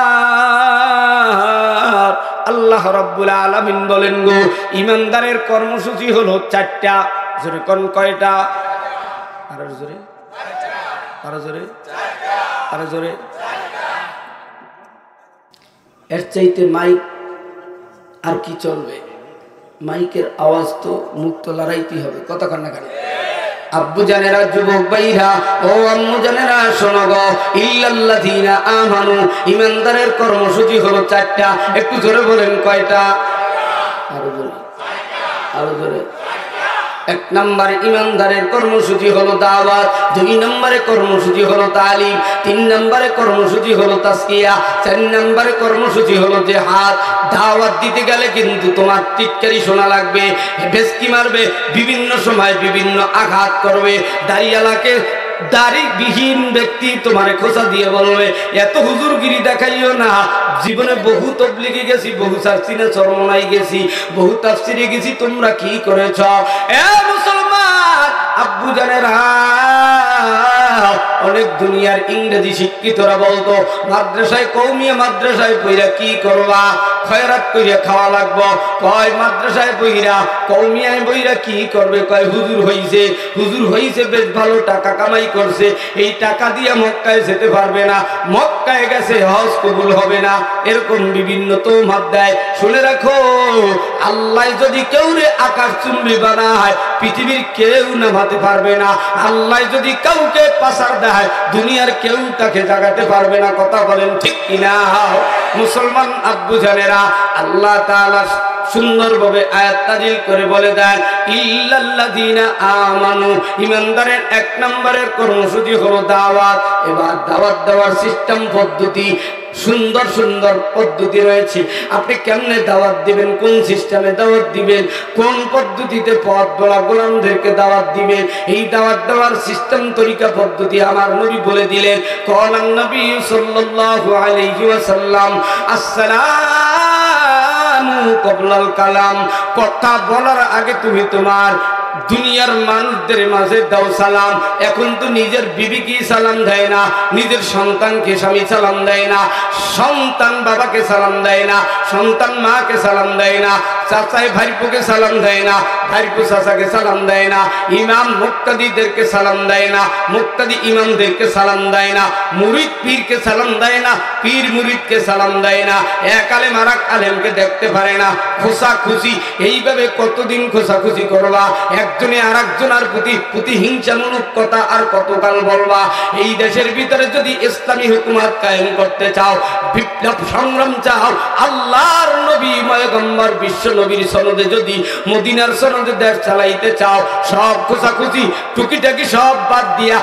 আল্লাহ রাব্বুল আলামিন বলেন গো, ইমানদারের কর্মসূচি হলো 4টা। জোরে কোন কয়টা? আরো জোরে, আরো জোরে, আরো জোরে। এর চাইতে মাইক আর কি চলবে? মাইকের আওয়াজ তো মুক্ত লড়াইতে হবে, কতক্ষণ না কেন? আব্বু জানেরা, যুবক ভাইরা, ও আম্মু জানেরা, শোনো গো, ইল্লাল্লাযীনা আমানু, ইমানদারের কর্মসূচি হলো 4টা। একটু জোরে বলেন, কয়টা? আরো জোরে, আরো জোরে। 1 নম্বরে ইমানদারের কর্মসূচি হলো দাওয়াত, 2 নম্বরে কর্মসূচি হলো তালিম, 3 নম্বরে কর্মসূচি হলো তাসকিয়া, 4 নম্বরে কর্মসূচি হলো জিহাদ। দাওয়াত দিতে গেলে কিন্তু তোমার টিটকারি শোনা লাগবে, বেশকি মারবে, বিভিন্ন সময় বিভিন্ন আঘাত করবে। দাড়িওয়ালাকে দাড়িবিহীন ব্যক্তি তোমারে খোঁচা দিয়ে বলবে, এত হুজুরগিরি দেখাইও না। জীবনে বহু তবলিগে গেছি, বহু সার্সিনে চরমনাই গেছি, বহু তাফসিরে গেছি, তোমরা কি করেছ? এ মুসলমান আব্বু জানেরা, অনেক দুনিয়ার ইংরেজি শিক্ষিতরা বলতো, মাদ্রাসায়, কওমিয়া মাদ্রাসায় পইরা কি করবা? খয়রাত কইরা খাওয়া লাগবো। কয় মাদ্রাসায় বইরা, কওমিয়ায় বইরা কি করবে? কয় হুজুর হইছে, হুজুর হইছে, বেশ ভালো টাকা কামাই করছে, এই টাকা দিয়ে মক্কায় যেতে পারবে না, মক্কায় গেছে হজ কবুল হবে না, এরকম বিভিন্ন তোহমত দেয়। শুনে রাখো, আল্লাহ যদি কেউরে আকাশ চুম্বি বানায়, পৃথিবীর কেউ নামাতে পারবে না। আল্লাহ যদি কাউকে পাসার দেয়, দুনিয়ার কেউ তাকে জাগাতে পারবে না। কথা বলেন ঠিক কিনা? মুসলমান আব্বু জানেরা, আল্লাহ তাআলা সুন্দরভাবে আয়াত নাযিল করে বলে দেন, ইল্লাল্লাযীনা আমানু, ইমানদারের 1 নম্বরের কর্মসূচি হলো দাওয়াত। এবার দাওয়াত দেওয়ার সিস্টেম, পদ্ধতি, সুন্দর সুন্দর পদ্ধতি রয়েছে। আপনি কেমনে দাওয়াত দিবেন, কোন সিস্টেমে দাওয়াত দিবেন, কোন পদ্ধতিতে পথ বলা গোলামদেরকে দাওয়াত দিবেন, এই দাওয়াত দেওয়ার সিস্টেম, তরিকা, পদ্ধতি আমার নবী বলে দিলেন। ক্বালান নবী সাল্লাল্লাহু আলাইহি ওয়াসাল্লাম, আসসালামু ক্বাবলাল কালাম, কথা বলার আগে তুমি তোমার দুনিয়ার মানুষদের মাঝে দাও সালাম। এখন তো নিজের বিবিকে সালাম দেয় না, নিজের সন্তানকে স্বামী সালাম দেয় না, সন্তান বাবাকে সালাম দেয় না, সন্তান মাকে সালাম দেয় না, চাচাই ভাইপোকে সালাম দেয় না, ভাইপো চাচাকে সালাম দেয় না, ইমাম মুক্তাদিদেরকে সালাম দেয় না, মুক্তাদি ইমামদেরকে সালাম দেয় না, মুরিদ পীরকে সালাম দেয় না, পীর মুরিদকে সালাম দেয় না, এক আলেম আর এক আলেমকে দেখতে পারে না, খোসাখুশি। এইভাবে কতদিন খোসাখুশি করবা? একজনে আর একজনের প্রতি হিংসামূলক কথা আর কতকাল বলবা? এই দেশের ভিতরে যদি ইসলামী হুকুমত কায়েম করতে চাও, বিপ্লব সংগ্রাম চাও, আল্লাহর নবী পয়গম্বর বিশ্ব নবীর সনদে যদি মদিনার সনদে দেশ চালাইতে চাও, সব খোঁচাখুচি টুকিটাকি সব বাদ দিয়া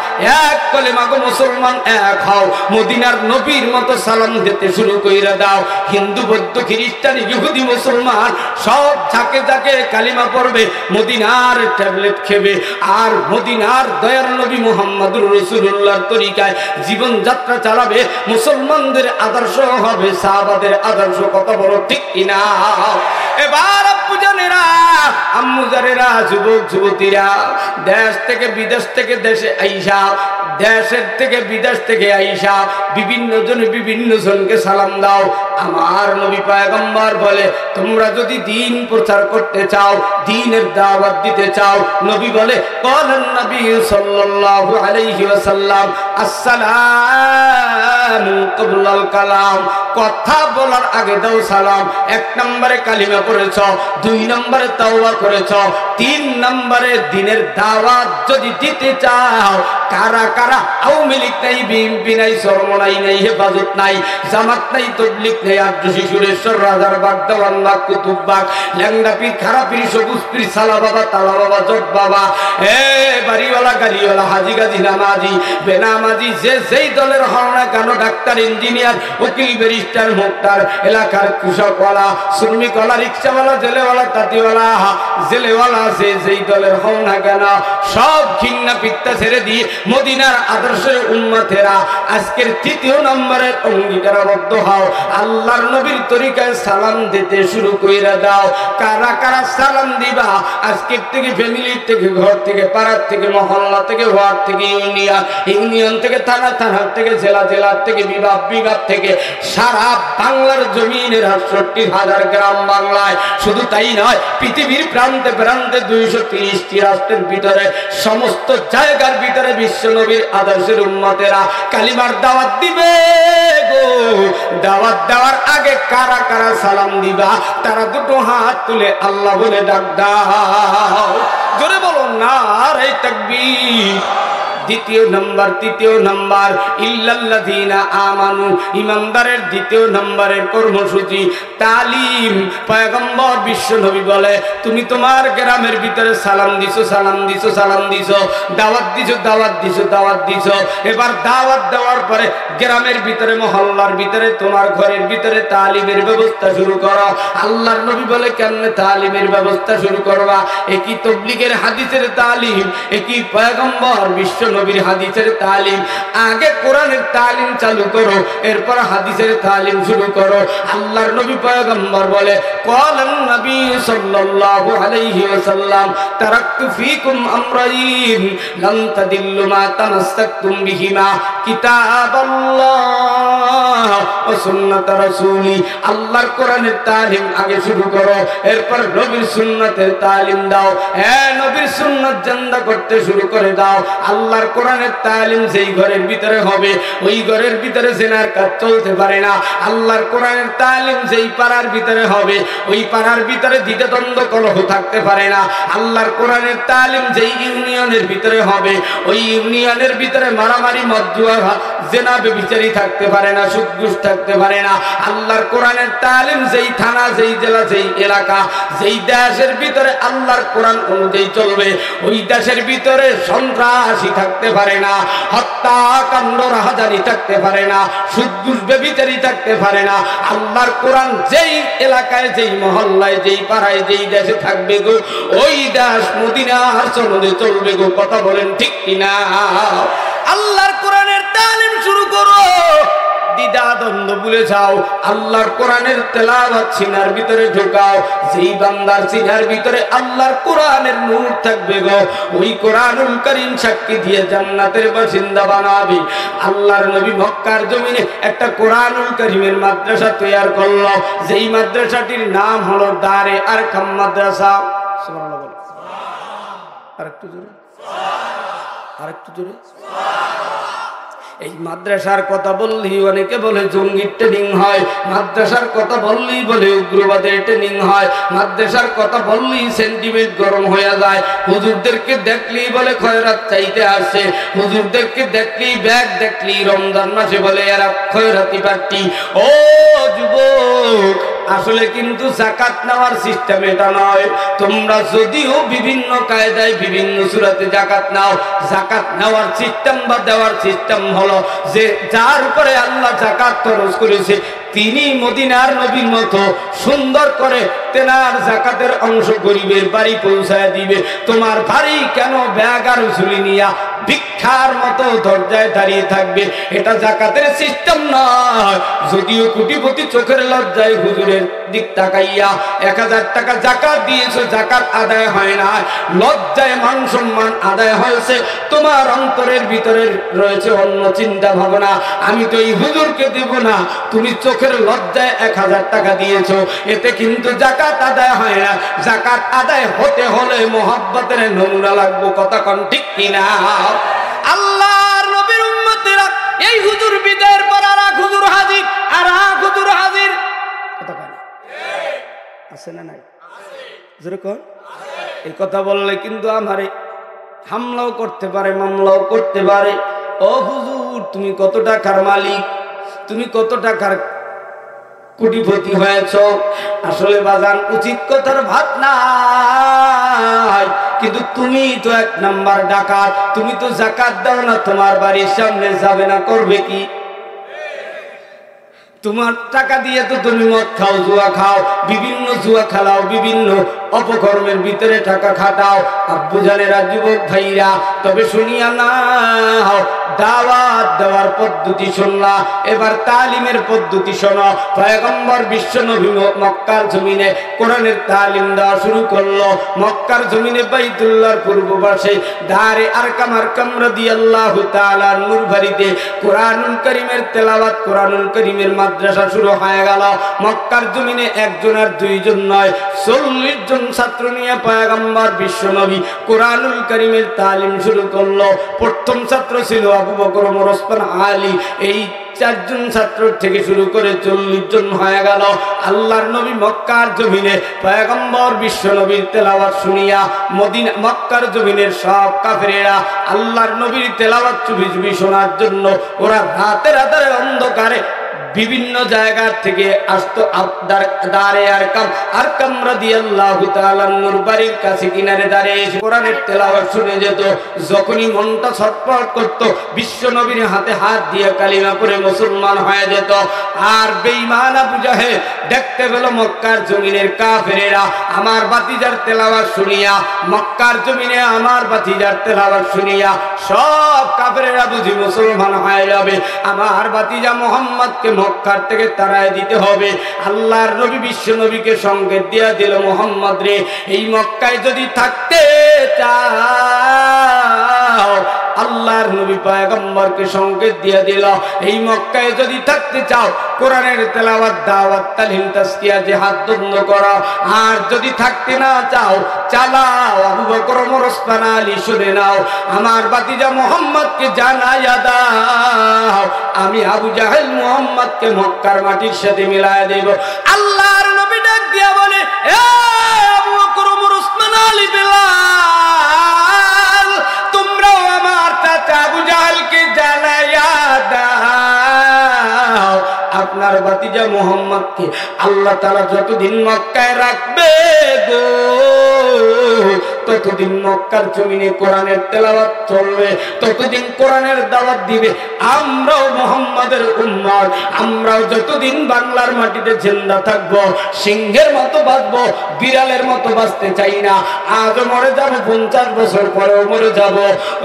এক কলেমা গো মুসলমান এক হও, মদিনার নবীর মতো সালাম দিতে শুরু কইরা দাও। হিন্দু বৌদ্ধ খ্রিস্টান ইহুদি মুসলমান সব ঝাঁকে ঝাঁকে কালিমা পড়বে, মদিনার ট্যাবলেট খেবে, আর মদিনার দয়ার নবী মুহাম্মদুর রাসূলুল্লাহর তরিকায় জীবন যাত্রা চালাবে। মুসলমানদের আদর্শ হবে সাহাবাদের আদর্শ। কত বড় ঠিক কিনা? এবার আব্বু জানেরা, আম্মু জানেরা, যুবক যুবতীরা, দেশ থেকে বিদেশ থেকে দেশে আইসা, দেশের থেকে বিদেশ থেকে আইসা বিভিন্ন জন বিভিন্ন জনকে সালাম দাও। আমার নবী পয়গম্বর বলে, তোমরা যদি দ্বীন প্রচার করতে চাও, দ্বীনের দাওয়াত দিতে চাও, নবী বলে ক্বালান নবী সাল্লাল্লাহু আলাইহি ওয়াসাল্লাম আসসালামু ক্বাবলাল কালাম, কথা বলার আগে দাও সালাম। এক নম্বরে কালিমা পড়েছ, দুই নম্বরে তাওবা করেছ, তিন নম্বরে দ্বীনের দাওয়াত যদি দিতে চাও, কারা কারা আওয়ামী লীগ নাই, বিএনপি নাই, চরমনাই নাই, হেফাজত নাই, জামাত নাই, তবলিগ নাই, আর্য শিশুরেশ্বর, রাজারবাগ, দেওয়ানবাগ, কুতুববাগ, ল্যাংড়াপীর, খারাপীর, সবুজপীর, সালা বাবা, তালা বাবা, জট বাবা, বাড়িওয়ালা, গাড়িওয়ালা, হাজি গাজি, নামাজি, বেনামাজি, যে যেই দলের হও না কেন, ডাক্তার, ইঞ্জিনিয়ার, উকিল, ব্যারিস্টার, মুক্তার, এলাকার কৃষকওয়ালা, শ্রমিকওয়ালা, রিক্সাওয়ালা, জেলেওয়ালা, তাঁতিওয়ালা, জেলেওয়ালা, যে যেই দলের হও না কেন, সব ঘৃণা পিত্তা ছেড়ে দিয়ে মদিনার আদর্শের উম্মতেরা আজকের তৃতীয় নম্বরের অঙ্গীকারবদ্ধ হও, আল্লাহর নবীর তরিকায় সালাম দিতে শুরু কইরা দাও। কারা কারা সালাম দিবা? আজকের থেকে ফ্যামিলির থেকে, ঘর থেকে, পাড়ার থেকে, মহল্লা থেকে, ওয়ার্ড থেকে, ইউনিয়ন, ইউনিয়ন থেকে থানা, থানার থেকে জেলা, জেলার থেকে বিভাগ, বিভাগ থেকে সারা বাংলার জমিনের ৬৮,০০০ গ্রাম বাংলায়, শুধু তাই নয় পৃথিবীর প্রান্তে প্রান্তে ২৩০টি রাষ্ট্রের ভিতরে সমস্ত জায়গার ভিতরে বিশ্ব নবীর আদর্শের উম্মতেরা কালিমার দাওয়াত দিবে গো। দাওয়াত দেওয়ার আগে কারা কারা সালাম দিবা? তারা দুটো হাত তুলে আল্লাহ বলে ডাক দাও। জোরে বলো নারে তাকবীর। দ্বিতীয় নম্বর, তৃতীয় নম্বর, ইল্লাল্লাযীনা আমানু, ইমানদারের দ্বিতীয় নম্বরের কর্মসূচি তালিম। পয়গম্বর বিশ্ব নবী বলে, তুমি তোমার গ্রামের ভিতরে সালাম দিছো, সালাম দিছো, সালাম দিছো, দাওয়াত দিছো, দাওয়াত দিছো, দাওয়াত দিছো। এবার দাওয়াত দেওয়ার পরে গ্রামের ভিতরে, মহল্লার ভিতরে, তোমার ঘরের ভিতরে তালিমের ব্যবস্থা শুরু করো। আল্লাহর নবী বলে, কেমনে তালিমের ব্যবস্থা শুরু করবা? একই তবলিগের হাদিসের তালিম, একই পয়গম্বর বিশ্ব নবীর হাদিসের তালিম। আগে কোরআনের তালিম চালু করো, এরপর হাদিসের তালিম শুরু করো। আল্লাহর নবী পয়গম্বর বলে, ক্বালান নবী সাল্লাল্লাহু আলাইহি ওয়াসাল্লাম তারাকতু ফীকুম আমরাইন লান তাদিল্লু মা তামাসসাকতুম বিহিমা কিতাবাল্লাহ ওয়া সুন্নাত রাসূলি। আল্লাহর কোরআনের তালিম আগে শুরু করো, এরপর নবীর সুন্নাতের তালিম দাও। নবীর সুন্নাত জিন্দা করতে শুরু করে দাও। আল্লাহর কোরআনের তালিম যেই ঘরের ভিতরে হবে, ওই ঘরের ভিতরে জিনার কাজ চলতে পারে না। আল্লাহর কোরআনের তালিম যেই পাড়ার ভিতরে হবে, ওই পাড়ার ভিতরে দ্বিধাদ্বন্দ্ব কলহ থাকতে পারে না। আল্লাহর কোরআনের তালিম যেই ইউনিয়নের ভিতরে হবে, ওই ইউনিয়নের ভিতরে মারামারি, মদজুয়া, জেনা, ব্যভিচারী থাকতে পারে না, সুদ ঘুষ থাকতে পারে না। আল্লাহর কোরআনের তালিম যেই থানা, যেই জেলা, যেই এলাকা, যেই দেশের ভিতরে আল্লাহর কোরআন অনুযায়ী চলবে, ওই দেশের ভিতরে সন্ত্রাসী থাকতে পারে না, হত্যাকাণ্ড, রাহাজানি থাকতে পারে না, সুদ ঘুষ, ব্যভিচারী থাকতে পারে না। আল্লাহর কোরআন যেই এলাকায়, যেই মহল্লায়, যেই পাড়ায়, যেই দেশে থাকবে গো, ওই দেশ মদিনার সনদে চলবে গো। কথা বলেন ঠিক কিনা? আল্লাহর কোরআনের তালিম শুরু করো, দ্বিধা দ্বন্দ্ব ভুলে যাও। আল্লাহর কোরআনের তেলাওয়াত সিনার ভিতরে ঢোকাও। যেই বান্দার সিনার ভিতরে আল্লাহর কোরআনের নূর থাকবে গো, ওই কোরআনুল কারীম সাক্ষী দিয়ে জান্নাতের বাসিন্দা বানাবে। আল্লাহর নবী মক্কার জমিনে একটা কোরআনুল কারীমের মাদ্রাসা তৈরি করলো, যেই মাদ্রাসাটির নাম হলো দারে আরকাম মাদ্রাসা। সুবহানাল্লাহ বলো। আরেকটু জোরে, আরেকটু জোরে। এই মাদ্রাসার কথা বললেই অনেকে বলে জঙ্গির ট্রেনিং হয়, মাদ্রাসার কথা বললেই বলে উগ্রবাদের ট্রেনিং হয়, মাদ্রাসার কথা বললেই সেন্টিমেন্ট গরম হয়ে যায়। হুজুরদেরকে দেখলেই বলে খয়রাত চাইতে আসে, হুজুরদেরকে দেখলেই, ব্যাগ দেখলেই রমজান মাসে বলে এরা খয়রাতি পার্টি। ও যুবক, আসলে কিন্তু যাকাত নেওয়ার সিস্টেম এটা নয়। তোমরা যদিও বিভিন্ন কায়দায় বিভিন্ন সূরাতে যাকাত নাও, যাকাত নেওয়ার সিস্টেম বা দেওয়ার সিস্টেম হলো যে যার উপরে আল্লাহ যাকাত খরচ করেছে তিনি মদিনার নবীর মতো সুন্দর করে তেনার যাকাতের অংশ গরিবের বাড়ি পৌঁছায় দিবে। তোমার বাড়ি কেন ব্যাগ আর ঝুলি নিয়া ভিক্ষার মতো দরজায় দাঁড়িয়ে থাকবে? এটা যাকাতের সিস্টেম নয়। যদিও কোটিপতি চোখের লজ্জায় হুজুরের দিক তাকাইয়া 1000 টাকা যাকাত দিয়েছো, যাকাত আদায় হয় না, লজ্জায় মান সম্মান আদায় হয়েছে, তোমার অন্তরের ভিতরে রয়েছে অন্য চিন্তা ভাবনা, আমি তো এই হুজুরকে দেব না, তুমি চোখের লজ্জায় 1000 টাকা দিয়েছো, এতে কিন্তু যাকাত আদায় হয় না। যাকাত আদায় হতে হলে মোহাব্বতের নমুনা লাগবে। কথা কোন ঠিক কিনা? আল্লাহর নবীর উম্মতেরা এই হুজুর বিদায়ের পর আর হুজুর হাজির, আর হুজুর হাজির। কথা কয় না? আছে না নাই? যেরকম এই কথা বললে কিন্তু আমারে হামলাও করতে পারে, মামলাও করতে পারে। ও হুজুর, তুমি কত টাকার মালিক, তুমি কত টাকার কোটিপতি হয়েছ? আসলে বাজান উচিত কথার ভাত নাই, কিন্তু তুমি তো 1 নাম্বার ডাকাত, তুমি তো যাকাত দাও না, তোমার বাড়ির সামনে যাবে না, করবে কি? তোমার টাকা দিয়ে তো তুমি মদ খাও, জুয়া খাও, বিভিন্ন জুয়া খেলাও, বিভিন্ন অপকর্মের ভিতরে টাকা খাটাও। আব্বু জানেরা, যুবক ভাইরা, তবে শুনিয়া না, দাওয়াত দেওয়ার পদ্ধতি শুনলা, এবার তালিমের পদ্ধতি শোনো। পয়গম্বর বিশ্ব নবী মক্কার জমিনে কোরআনের তালিম দেওয়া শুরু করলো। মক্কার জমিনে বাইতুল্লাহর পূর্ব পাশে দারে আরকাম রাদিয়াল্লাহু তাআলা নূর বাড়িতে কোরআনুল কারীমের তেলাওয়াত, কোরআনুল কারীমের মাদ্রাসা শুরু হয়ে গেল। মক্কার জমিনে 1 জন আর 2 জন নয়, 40 জন ছাত্র নিয়ে পয়গম্বর বিশ্ব নবী কোরআনুল কারীমের তালিম শুরু করলো। প্রথম ছাত্র ছিল আবু বকর, ওমর, ওসমান, আলী। এই 4 জন ছাত্র থেকে শুরু করে 40 জন হয়ে গেল। আল্লাহর নবী মক্কার জমিনে পয়গম্বর বিশ্ব নবীর তেলাওয়াত শুনিয়া মদিনা মক্কার জমিনের সব কাফেরেরা আল্লাহর নবীর তেলাওয়াত চুপি চুপি শোনার জন্য ওরা রাতের আধারে অন্ধকারে বিভিন্ন জায়গা থেকে আসতো। দারে আরকাম রাদিয়াল্লাহু তাআলা নূর বাড়ির কাছে কিনারে দাঁড়িয়ে এসে কোরআনের তেলাওয়াত শুনে যেত। যখনই মনটা ছটফট করত, বিশ্ব নবীর হাতে হাত দিয়ে কালিমা পড়ে মুসলমান হয়ে যেত। আর বেঈমান আবু জাহেল দেখতে পেল মক্কার জমিনের কাফেরেরা আমার ভাতিজার তেলাওয়াত শুনিয়া, মক্কার জমিনে আমার ভাতিজার তেলাওয়াত শুনিয়া সব কাফেরেরা বুঝি মুসলমান হয়ে যাবে। আমার ভাতিজা মুহাম্মদকে মক্কার থেকে তাড়ায় দিতে হবে। আল্লাহর নবী বিশ্ব নবীকে সংকেত দিয়া দিল, মুহাম্মদ রে, এই মক্কায় যদি থাকতে চাও, আল্লাহর নবী পয়গম্বরকে সংকেত দিয়ে দিল, এই মক্কায় যদি থাকতে চাও কোরআনের তেলাওয়াত, দাওয়াত, তালিম, তাজকিয়া, জিহাদ বন্ধ করো। আর যদি থাকতে না চাও, চালাও আবু বকর, ওমর, ওসমান, আলী শুনে নাও, আমার ভাতিজা মুহাম্মদকে জানাইয়া দাও, আমি আবু জাহেল মুহাম্মদকে মক্কার মাটির সাথে মিলায়া দেব। আল্লাহর নবী ডাক দিয়া বলে, এ আবু বকর, ওমর, ওসমান, আলী, বেলাল, তোমরাও আমার চাচা আবু জাহেলকে জানাইয়া দাও, আপনার ভাতিজা মুহাম্মদকে আল্লাহ তাআলা যতদিন মক্কায় রাখবে গো, ততদিন মক্কার জমিনে কোরআনের তেলাওয়াত চলবে, ততদিন কোরআনের দাওয়াত দিবে। আমরাও মুহাম্মাদের উম্মত, আমরাও যতদিন বাংলার মাটিতে জিন্দা থাকবো, সিংহের মতো বাঁচবো, বিড়ালের মতো বাঁচতে চাই না। আজ মরে যাব, 50 বছর পরেও মরে যাব।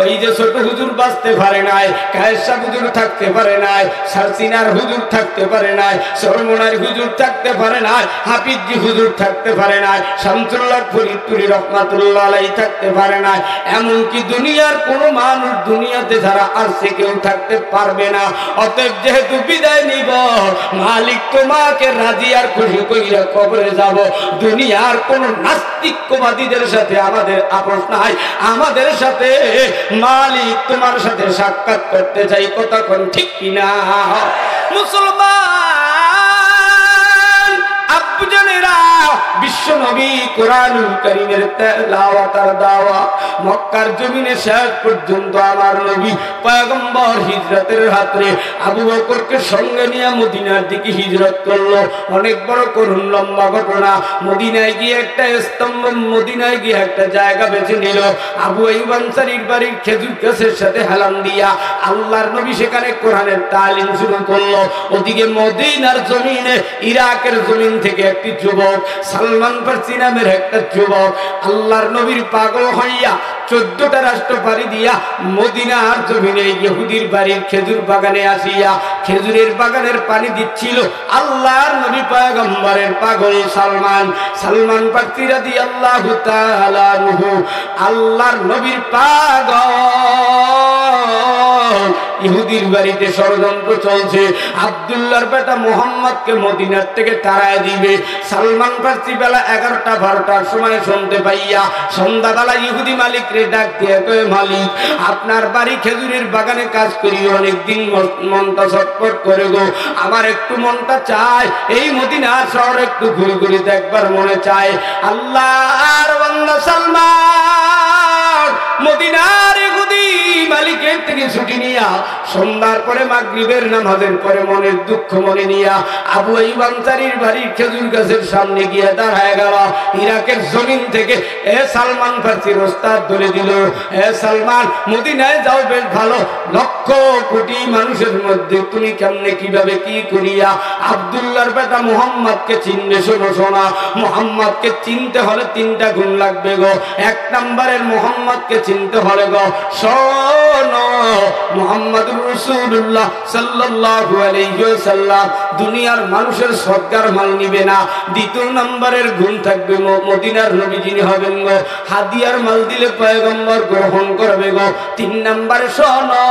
ওই যে ছোট হুজুর বাঁচতে পারে নাই, কায়েসা হুজুর থাকতে পারে নাই, সারসিনার হুজুর থাকতে পারে নাই, সরমনার হুজুর থাকতে পারে নাই, হাফিজি হুজুর থাকতে পারে নাই, শামসুল্লাহ ফরিদপুরি রহমাতুল্লাহ আলাইহি থাকতে পারে নাই। এমনকি দুনিয়ার কোন মানুষ দুনিয়াতে যারা আসছে কেউ থাকতে পারবে না। অতএব যেহেতু বিদায় নিব, মালিক তোমাকে রাজি আর খুশি কইরা কবরে যাব। দুনিয়ার কোন নাস্তিকবাদীদের সাথে আমাদের আপোষ নাই, আমাদের সাথে মালিক তোমার সাথে সাক্ষাৎ করতে চাই। কথা কোন ঠিক কিনা? মুসলমান আব্বু জানেরা, বিশ্ব নবী কোরআনুল কারীমের তেলাওয়াত আর দাওয়া মক্কার জমিনে শেষ পর্যন্ত আমার নবী পয়গম্বর হিজরতের রাতে আবু বকরকে সঙ্গে নিয়ে মদিনার দিকে হিজরত করলো। অনেক বড় করুণ লম্বা ঘটনা। মদিনায় গিয়ে একটা স্তম্ভ, মদিনায় গিয়ে একটা জায়গা বেছে নিল। আবু আইয়ুব আনসারীর বাড়ির খেজুর গাছের সাথে হেলান দিয়া আল্লাহর নবী সেখানে কোরআনের তালিম শুরু করলো। ওদিকে মদিনার জমিনে ইরাকের জমিন থেকে একটি যুবক, সালমান ফার্সি নামের একটা যুবক আল্লাহর নবীর পাগল হইয়া 14টা রাষ্ট্র পাড়ি দিয়া মদিনার জমিনে ইহুদির বাড়ির খেজুর বাগানে আসিয়া খেজুরের বাগানের পানি দিচ্ছিল আল্লাহর নবী পয়গম্বরের পাগল সালমান ফার্সি রাদিয়াল্লাহু তাআলা আনহু। আল্লাহর নবীর পাগল ইহুদির বাড়িতে ষড়যন্ত্র চলছে। আব্দুল্লাহর বেটা মুহাম্মদকে মদিনার থেকে তাড়ায় দিবে। সালমান ফার্সি বেলা 11টা 12টার সময় শুনতে পাইয়া সন্ধ্যাবেলা ইহুদি মালিক রে ডাক দিয়ে কয়, মালিক আপনার বাড়ি খেজুরের বাগানে কাজ করি অনেকদিন মনটা ছটফট করে গো, আমার একটু মনটা চায় এই মদিনার শহর একটু ঘুরে ঘুরে দেখবার মনে চায়। আল্লাহর বান্দা সালমান মদিনার ইহুদি মালিকের থেকে ছুটি নিয়া সন্ধ্যার পরে মাগরিবের নামাজের পরে মনের দুঃখ মনে নিয়া আবু আইয়ুব আনসারীর বাড়ির খেজুর গাছের সামনে গিয়ে দাঁড়ায় গেল। ইরাকের জমিন থেকে সালমান ফার্সির ওস্তাদ ধরে দিল, সালমান মদিনায় যাও বেশ ভালো, লক্ষ কোটি মানুষের মধ্যে তুমি কেমনে কিভাবে কি করিয়া আব্দুল্লাহর বেটা মুহাম্মদকে চিনবে? শোনো শোনা, মুহাম্মদকে চিনতে হলে 3টা গুণ লাগবে গো। 1 নম্বরের মুহাম্মদকে চিনতে হলে গো শোনো, মুহাম্মদুর রাসূলুল্লাহ সাল্লাল্লাহু আলাইহি ওয়াসাল্লাম দুনিয়ার মানুষের সদকার মাল নিবে না। 2 নম্বরের গুণ থাকবে মদিনার নবী যিনি হবেন গো হাদিয়ার মাল দিলে পয়গম্বর গ্রহণ করবে গো। 3 নম্বরে শোনো,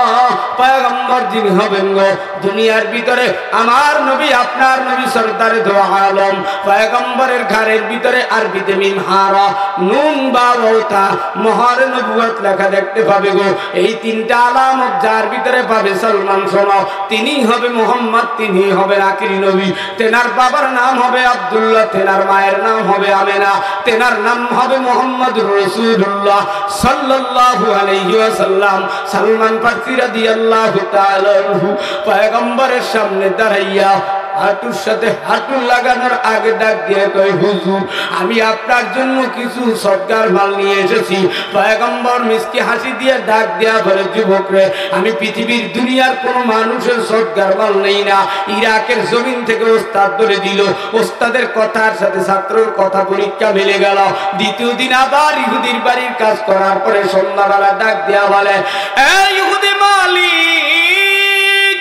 পয়গম্বর যিনি হবেন গো দুনিয়ার ভিতরে আমার নবী আপনার নবী সরদারে দো আলম পয়গম্বরের ঘরের ভিতরে আরবিতে মিম হারা নুন বা ওতা মোহর নবুয়ত লেখা দেখতে পাবে গো। এই 3টা আলামত যার ভিতরে পাবে সালমান শোনো, তিনি হবে মুহাম্মদ, তিনি হবে আখিরি নবী। তেনার বাবার নাম হবে আব্দুল্লাহ, তেনার মায়ের নাম হবে আমেনা, তেনার নাম হবে মুহাম্মদুর রাসূলুল্লাহ সাল্লাল্লাহু আলাইহি ওয়াসাল্লাম। সালমান ফার্সি রাদিয়াল্লাহু তাআলা আনহু পয়গম্বরের সামনে দাঁড়াইয়া হাঁটুর সাথে হাঁটু লাগানোর আগে ডাক দিয়ে কয়, হুজুর আমি আপনার জন্য কিছু সদকার মাল নিয়ে এসেছি। পয়গম্বর মিষ্টি হাসি দিয়ে ডাক দেয়া বলে, যুবক রে আমি পৃথিবীর দুনিয়ার কোন মানুষের সদকার মাল নেই না। ইরাকের জমিন থেকে ওস্তাদ ধরে দিল, ওস্তাদের কথার সাথে ছাত্রের কথা পরীক্ষা মিলে গেল। 2য় দিন আবার ইহুদির বাড়ির কাজ করার পরে সন্ধ্যাবেলা ডাক দেয়া বলে, এই ইহুদি মালিক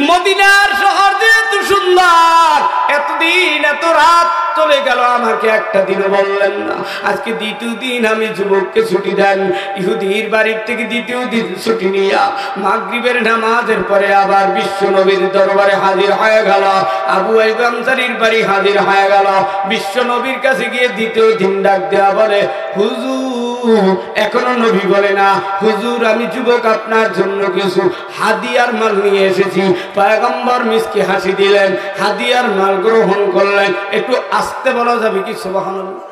মদিনার শহর যেহেতু সুন্দর, এতদিন এত রাত চলে গেল আমাকে একটা দিন বললেন না। আজকে 2য় দিন আমি যুবককে ছুটি দেন। ইহুদির বাড়ির থেকে 2য় দিন ছুটি নিয়া মাগরিবের নামাজের পরে আবার বিশ্ব নবীর দরবারে হাজির হয়ে গেল। আবু আইয়ুব আনসারীর বাড়ি হাজির হয়ে গেল। বিশ্ব নবীর কাছে গিয়ে 2য় দিন ডাক দেয়া বলে, হুজুর এখনো নবী বলে না, হুজুর আমি যুবক আপনার জন্য কিছু হাদিয়ার মাল নিয়ে এসেছি। পয়গম্বর মিষ্টি হাসি দিলেন, হাদিয়ার মাল গ্রহণ করলেন। একটু আসতে বলা যাবে কি সুবহানাল্লাহ?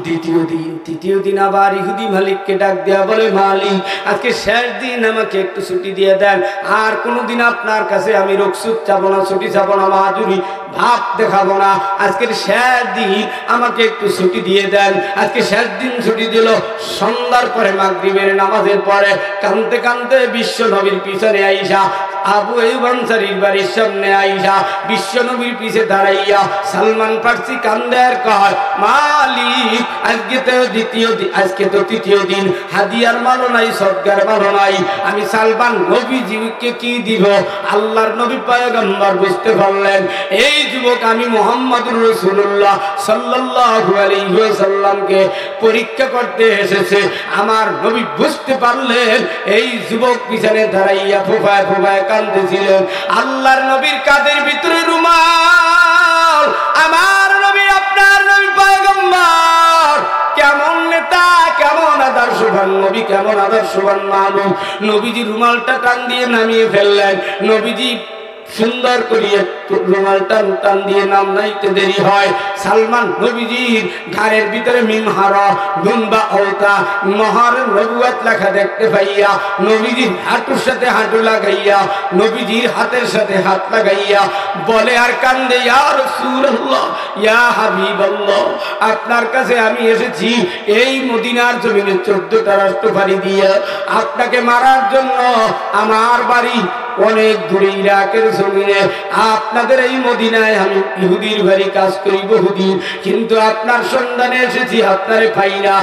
2য় দিন আবার ইহুদি মালিককে ডাক দেয়া বলে, মালিক আজকে শেষ দিন আমাকে একটু ছুটি দিয়ে দেন। আর কোনোদিন আপনার কাছে আমি রুখসুখ চাবো না, ছুটি চাবো না, মাহাজুরি ভাব দেখাবো না। আজকের শেষ দিন আমাকে একটু ছুটি দিয়ে দেন। আজকে শেষ দিন ছুটি দিল। সন্ধ্যার পরে মাগরিবের নামাজের পরে কাঁদতে কাঁদতে বিশ্ব নবীর পিছনে আইসা আবু আইয়ুব আনসারীর বাড়ির সামনে আইসা বিশ্ব নবীর পিছে দাঁড়াইয়া সালমান ফার্সি কান্দে আর কয়, মালিক আজকে তো 3য় দিন, হাদিয়ার মালও নাই, সদকার মালও নাই, আমি সালমান নবীজিকে কি দিব? আল্লাহর নবী পয়গম্বর বুঝতে পারলেন এই যুবক আমি মুহাম্মদুর রাসূলুল্লাহ সাল্লাল্লাহু আলাইহি ওয়াসাল্লামকে পরীক্ষা করতে এসেছে। আমার নবী বুঝতে পারলেন এই যুবক পিছনে দাঁড়াইয়া ফুফায় ফুফায় কাঁদতেছিলেন। আল্লাহর নবীর কাঁধের ভিতরে রুমাল। আমার নবী আপনার নবী পয়গম্বর কেমন নেতা, কেমন আদর্শবান নবী, কেমন আদর্শবান মানুষ। নবীজি রুমালটা টান দিয়ে নামিয়ে ফেললেন। নবীজি সুন্দর করিয়ে রুমাল টান দিয়ে নাম নাইতে দেরি হয়। সালমান নবীজির ঘাড়ের ভিতরে মিমহারা দুনবা ওতা মহার নবুয়ত লেখা দেখতে পাইয়া নবীজির হাঁটুর সাথে হাঁটু লাগাইয়া নবীজির হাতের সাথে হাত লাগাইয়া বলে আর কান্দে, ইয়া রাসূলুল্লাহ, ইয়া হাবিবাল্লাহ, আপনার কাছে আমি এসেছি এই মদিনার জমিনে 14টা রাষ্ট্র পাড়ি দিয়ে আপনাকে মারার জন্য। আমার বাড়ি অনেক দূরে ইরাকের জমিনে, আপনাদের এই মদিনায় আমি ইহুদির বাড়ি কাজ করি বহুদিন, কিন্তু আপনার সন্ধানে এসেছি, আপনারে পাই না।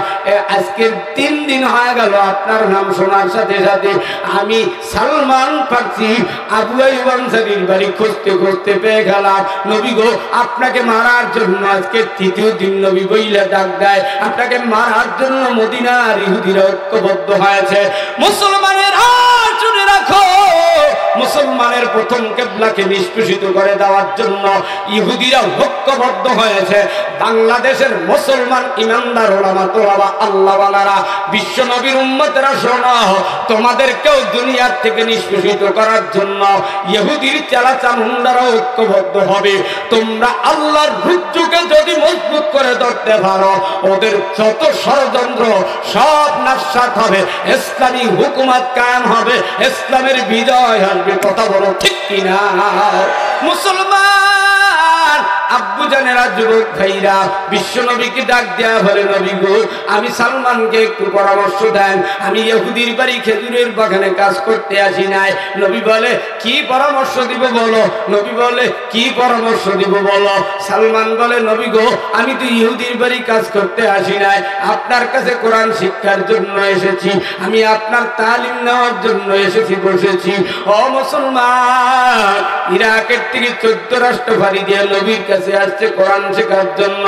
আজকের 3 দিন হয়ে গেল আপনার নাম শোনার সাথে সাথে আমি সালমান ফার্সি আবু আইয়ুব আনসারীর বাড়ি খুঁজতে খুঁজতে পেয়ে গেলাম। নবী গো, আপনাকে মারার জন্য আজকে 3য় দিন নবী বইলা ডাক দেয়, আপনাকে মারার জন্য মদিনার ইহুদিরা ঐক্যবদ্ধ হয়েছে। মুসলমানের হাত শুনে রাখো, মুসলমানের প্রথম কিবলাকে নিষ্পেষিত করে দেওয়ার জন্য ইহুদিরা ঐক্যবদ্ধ হয়েছে। বাংলাদেশের মুসলমান ইমানদার ওলামা তোলাবা আল্লাহওয়ালারা, বিশ্ব নবীর উম্মতেরা শোনো, তোমাদেরকেও দুনিয়ার থেকে নিষ্পেষিত করার জন্য ইহুদির চালাচামুন্ডারা ঐক্যবদ্ধ হবে। তোমরা আল্লাহর রুজ্জুকে যদি মজবুত করে ধরতে পারো, ওদের যত ষড়যন্ত্র সব নাশাত হবে, ইসলামী হুকুমত কায়েম হবে, ইসলামের বিজয় আসবে। কথা বলো ঠিক কিনা? মুসলমান আব্বু জানেরা, যুবক ভাইরা, বিশ্ব নবীকে ডাক দেয়া বলে, নবী গো, আমি সালমানকে একটু পরামর্শ দেন, আমি ইহুদির বাড়ি খেজুরের বাগানে কাজ করতে আসি নাই। নবী বলে, কি পরামর্শ দিব বলো? নবী বলে, কি পরামর্শ দিব বলো? সালমান বলে, নবী গো, আমি তো ইহুদির বাড়ি কাজ করতে আসি নাই, আপনার কাছে কোরআন শিক্ষার জন্য এসেছি, আমি আপনার তালিম নেওয়ার জন্য এসেছি, বসেছি। ও মুসলমান, ইরাকের থেকে 14 রাষ্ট্র পাড়ি দিয়ে নবীর কাছে আসছে কোরআন শেখার জন্য।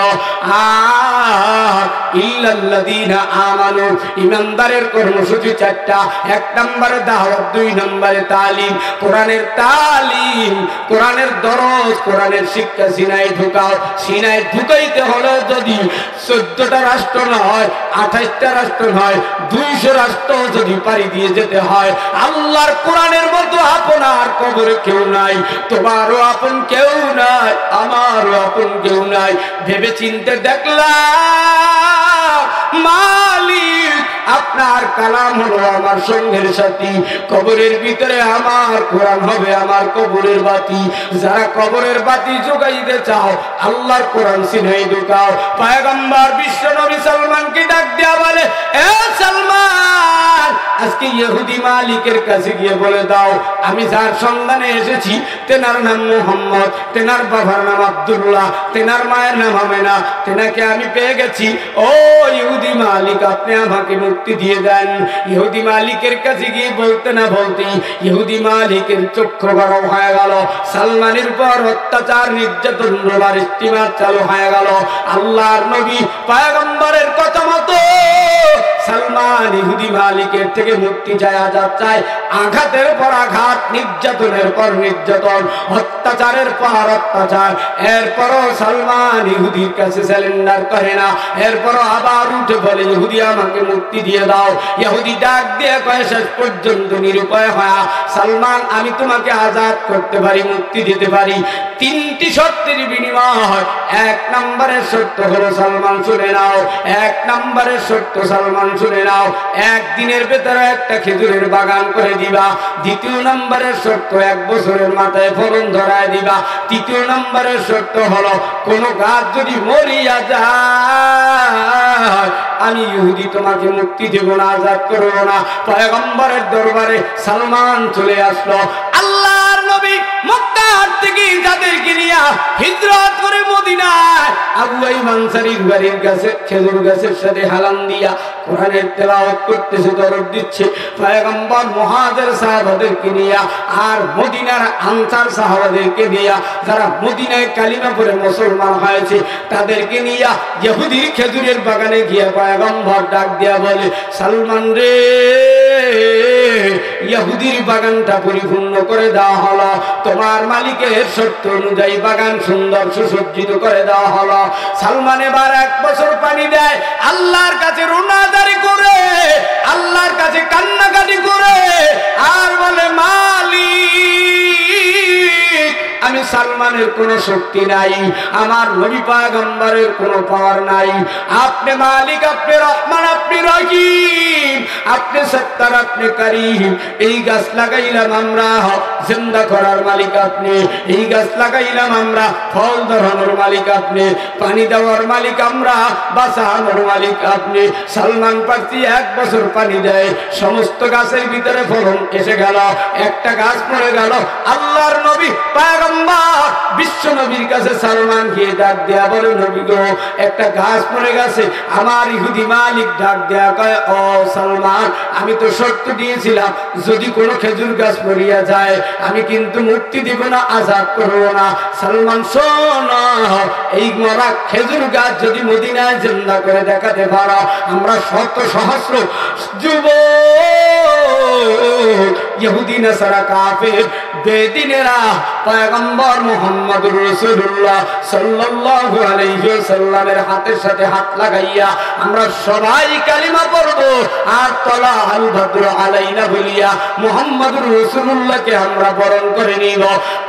ইল্লাল্লাযীনা আমানু, ইমানদারের কর্মসূচি 4টা। 1 নম্বরে দাওয়াত, 2 নম্বরে তালিম, কোরআনের তালিম, কোরআনের দরজ, কোরআনের শিক্ষা সিনায় ঢুকাও। সিনায় ঢুকাইতে হলে যদি 14টা রাষ্ট্র নয়, 28টা রাষ্ট্র নয়, 200 রাষ্ট্র যদি পাড়ি দিয়ে যেতে হয়, আল্লাহর কোরআনের মতো আপনার কবরে কেউ নাই, তোমারও আপন কেউ নাই, আমারও আপন কেউ নাই। ভেবে চিনতে দেখলাম মালিক আপনার কালাম হলো আমার সঙ্গের সাথী, কবরের ভিতরে আমার কোরআন হবে আমার কবরের বাতি। যারা কবরের বাতি জোগাইতে চাও, আল্লাহর কোরআন সিনাই ঢুকাও। পয়গম্বর বিশ্ব নবী সালমানকে ডাক দেয়া বলে, এ সালমান, আজকে ইহুদি মালিকের কাছে গিয়ে বলে দাও, আমি যার সন্ধানে এসেছি তেনার নাম মুহাম্মদ, তেনার বাবার নাম আব্দুল্লাহ, তেনার মায়ের নাম আমেনা, তেনাকে আমি পেয়ে গেছি। ও ইহুদি মালিক, আপনি আমাকে মুক্তি দিয়ে দেন। ইহুদি মালিকের কাছে গিয়ে বলতে না বলতেই ইহুদি মালিকের চক্ষু গরম হয়ে গেল। সালমানের উপর অত্যাচার, নির্যাতন, রোলার স্টিমার চালু হয়ে গেল। আল্লাহর নবী পয়গম্বরের কথা মতো সালমান ইহুদি মালিকের থেকে মুক্তি চায়, আজাদ চায়। আঘাতের পর আঘাত, নির্যাতনের পর নির্যাতন, অত্যাচারের পর অত্যাচার। এরপরও সালমান ইহুদির কাছে স্যালেন্ডার করে না। এরপরও আবার উঠে বলে, ইহুদি আমাকে মুক্তি দিয়ে দাও। ইহুদি ডাক দিয়ে কয়, শেষ পর্যন্ত নিরুপায় হয়, সালমান আমি তোমাকে আজাদ করতে পারি, মুক্তি দিতে পারি, 3টি শর্তের বিনিময়। 1 নম্বরের শর্ত হলো, সালমান শুনে নাও, 1 নম্বরের শর্ত সালমান শুনে নাও, 1 দিনের ভেতরে একটা খেজুরের বাগান করে দিবা। 2য় নম্বরের শর্ত 1 বছরের মাথায় ফলন ধরায় দিবা। 3য় নম্বরের শর্ত হলো, কোন গাছ যদি মরিয়া যায়, আমি ইহুদি তোমাকে মুক্তি দেব না, আজাদ করব না। পয়গম্বরের দরবারে সালমান চলে আসলো। আল্লাহর নবী মক্কার থেকে যাদেরকে নিয়ে হিজরত করে মদিনায় আবু আইয়ুব আনসারীর বাড়ির কাছে খেজুর গাছের সাথে হালান দিয়া কোরআনের তেলাওয়াত করতেছে, দরদ দিচ্ছে। পয়গম্বর মুহাজির সাহাবাদেরকে নিয়ে আর মদিনার আনসার সাহাবাদেরকে নিয়ে, যারা মদিনায় কালিমা পড়ে মুসলমান হয়েছে, তাদেরকে নিয়ে ইহুদির খেজুরের বাগানে গিয়ে পয়গম্বর ডাক দিয়া বলে, সালমান রে, ইহুদির বাগানটা পরিপূর্ণ করে দেওয়া হলো, তোমার মালিকের শর্ত অনুযায়ী বাগান সুন্দর সুসজ্জিত করে দেওয়া হলো। সালমান এবার 1 বছর পানি দেয়, আল্লাহর কাছে রুনাদারি করে, আল্লাহর কাছে কান্নাকাটি করে, আর বলে, মালিক আমি সালমানের কোনো শক্তি নাই, আমার নবী পয়গম্বরের কোনো পাওয়ার নাই। আপনি মালিক, আপনি রহমান, আপনি রহিম, আপনি সত্তার, আপনি কারীম। এই গাছ লাগাইলাম আমরা, জিন্দা করার মালিক আপনি। এই গাছ লাগাইলাম আমরা, ফল ধরানোর মালিক আপনি। পানি দেওয়ার মালিক আমরা, বাঁচানোর মালিক আপনি। সালমান পার্সি 1 বছর পানি দেয়, সমস্ত গাছের ভিতরে ফলন এসে গেল, একটা গাছ পড়ে গেল। আল্লাহর নবী পয়গম্বর বিশ্ব নবীর কাছে সালমান গিয়ে ডাক দেয়া বলে, নবী গো, একটা গাছ পড়ে গেছে। আমার ইহুদি মালিক ডাক দেয়া কয়, ও সালমান, আমি তো শর্ত দিয়েছিলাম যদি কোনো খেজুর গাছ মরিয়া যায় আমি কিন্তু মুক্তি দিব না, আযাদ করব না। সালমান শোন, এই মরা খেজুর গাছ যদি মদিনায় জিন্দা করে দেখাতে পারো, আমরা শত সহস্র যুবক, ইহুদি নাসারা কাফের বেদিনেরা পয়গম্বর মুহাম্মদুর রাসূলুল্লাহ সাল্লাল্লাহু আলাইহি ওয়াসাল্লামের হাতের সাথে হাত লাগাইয়া আমরা সবাই কালিমা পড়ব আর তলা আল বদর আলাইনা বলিয়া মুহাম্মদুর রাসূলুল্লাহকে আমরা বরণ করে নিব।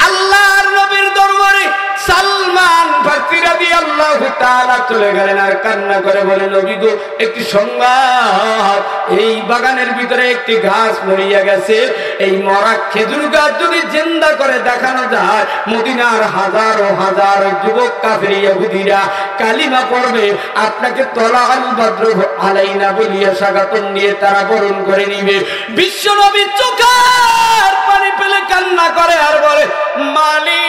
আল্লাহর নবীর দরবারে সালমান ফারসি রাদিয়াল্লাহু তাআলা চলে গেলেন আর কান্না করে বলে, নবী গো, একটি সংবাদ, এই বাগানের ভিতরে একটি গাছ মরিয়া গেছে। এই মরা খেজুর গাছ যদি জিন্দা করে দেখানো যায়, মদিনার হাজারো হাজার যুবক কাফের ইহুদিরা কালিমা পড়বে, আপনাকে তলা আল বদর আলাইনা বলিয়া স্বাগতম দিয়ে তারা বরণ করে নিবে। বিশ্ব নবী চোখের পানি ফেলে কান্না করে আর বলে, মালিক,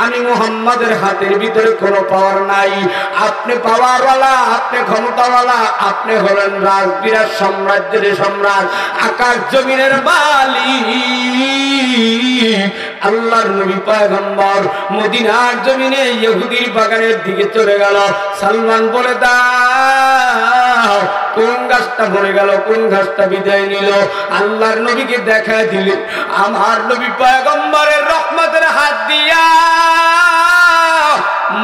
আমি মুহাম্মাদের হাতের ভিতরে কোনো পাওয়ার নাই, আপনি পাওয়ারওয়ালা, আপনি ক্ষমতাওয়ালা, আপনি হলেন রাজবিরাট সাম্রাজ্যের সম্রাট, আকাশ জমিনের মালিক। আল্লাহর নবী পয়গম্বর মদিনার জমিনে ইহুদির বাগানের দিকে চলে গেল। সালমান বলে, দাও, কোন গাছটা মরে গেল, কোন গাছটা বিদায় নিল। আল্লাহর নবীকে দেখায় দিল। আমার নবী পয়গম্বরের রহমতের হাত দিয়া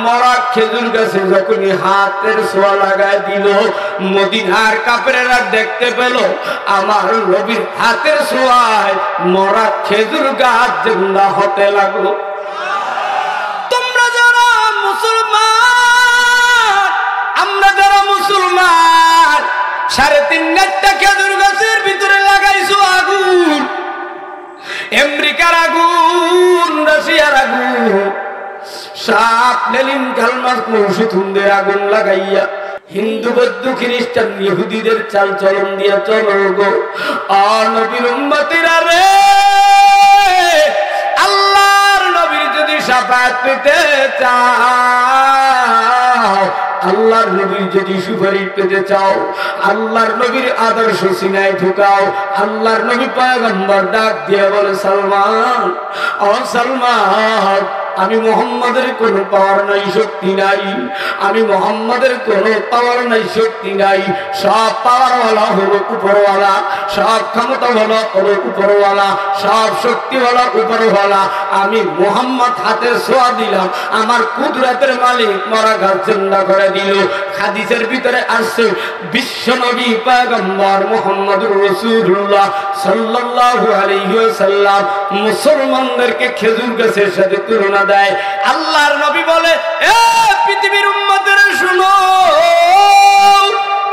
মরা খেজুর গাছে যখনই হাতের ছোঁয়া লাগায় দিল, মদিনার কাফেরেরা দেখতে পেল আমার নবীর হাতের ছোঁয়ায় মরা খেজুর গাছ জিন্দা হতে লাগলো। তোমরা যারা মুসলমান, আমরা যারা মুসলমান, 3.5 খেজুর গাছের ভিতরে লাগাইছো আগুন, আমেরিকার আগুন, রাশিয়ার আগুন, সাপ লেলিন কালমাস মৌসুমদের আগুন লাগাইয়া হিন্দু বৌদ্ধ খ্রিস্টান ইহুদিদের চাল চলন দিয়া চলো গো নবীর উম্মতিরা রে। আল্লাহর নবীর যদি শাফাআত পেতে চাও, আল্লাহর নবীর যদি সুপারিশ পেতে চাও, আল্লাহর নবীর আদর্শ সিনায় ঢুকাও। আল্লাহর নবী পয়গম্বর ডাক দিয়ে বলে, সালমান, ও সালমান, আমি মুহাম্মাদের কোনো পাওয়ার নাই, শক্তি নাই, আমি মুহাম্মাদের কোনো পাওয়ার নাই, শক্তি নাই। সব পাওয়ারওয়ালা হলো উপরওয়ালা, সব ক্ষমতাওয়ালা হলো উপরওয়ালা, সব শক্তিওয়ালা উপরওয়ালা। আমি মুহাম্মদ হাতের ছোঁয়া দিলাম, আমার কুদরতের মালিক মরা গাছ জিন্দা করে দিল। হাদিসের ভিতরে আসছে, বিশ্ব নবী পয়গম্বর মুহাম্মদুর রাসূলুল্লাহ সাল্লাল্লাহু আলাইহি ওয়াসাল্লাম মুসলমানদেরকে খেজুর গাছের সাথে তুলনা দেয়। আল্লাহর নবী বলে, এ পৃথিবীর উম্মতেরা শুনো,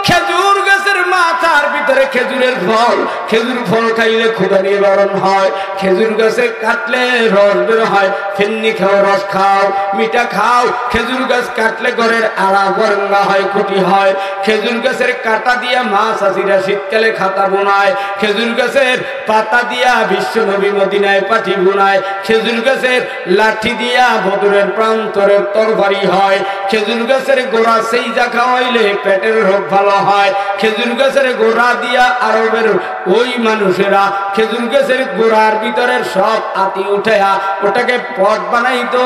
খেজুর গাছের মাথার ভিতরে খেজুরের ফল, খেজুর ফল খাইলে ক্ষুধা নিবারণ হয়, খেজুর গাছে কাটলে রস বের হয়, ফেন্নি খাও, রস খাও, মিঠা খাও। খেজুর গাছ কাটলে ঘরের আড়া বরঙ্গা হয়, খুঁটি হয়। খেজুর গাছের কাটা দিয়া মাছ আসিরা শীতকালে খাতা বোনায়। খেজুর গাছের পাতা দিয়া বিশ্ব নবী মদিনায় পাঠি বোনায়। খেজুর গাছের লাঠি দিয়া বদরের প্রান্তরের তরবারি হয়। খেজুর গাছের গোড়া সেই যা খাওয়াইলে পেটের রোগ ভালো হয়। খেজুর গাছের গোড়া দিয়া আরবের ওই মানুষেরা খেজুর গাছের গোড়ার ভিতরের সব আতি উঠেয়া ওটাকে পট বানাইতো,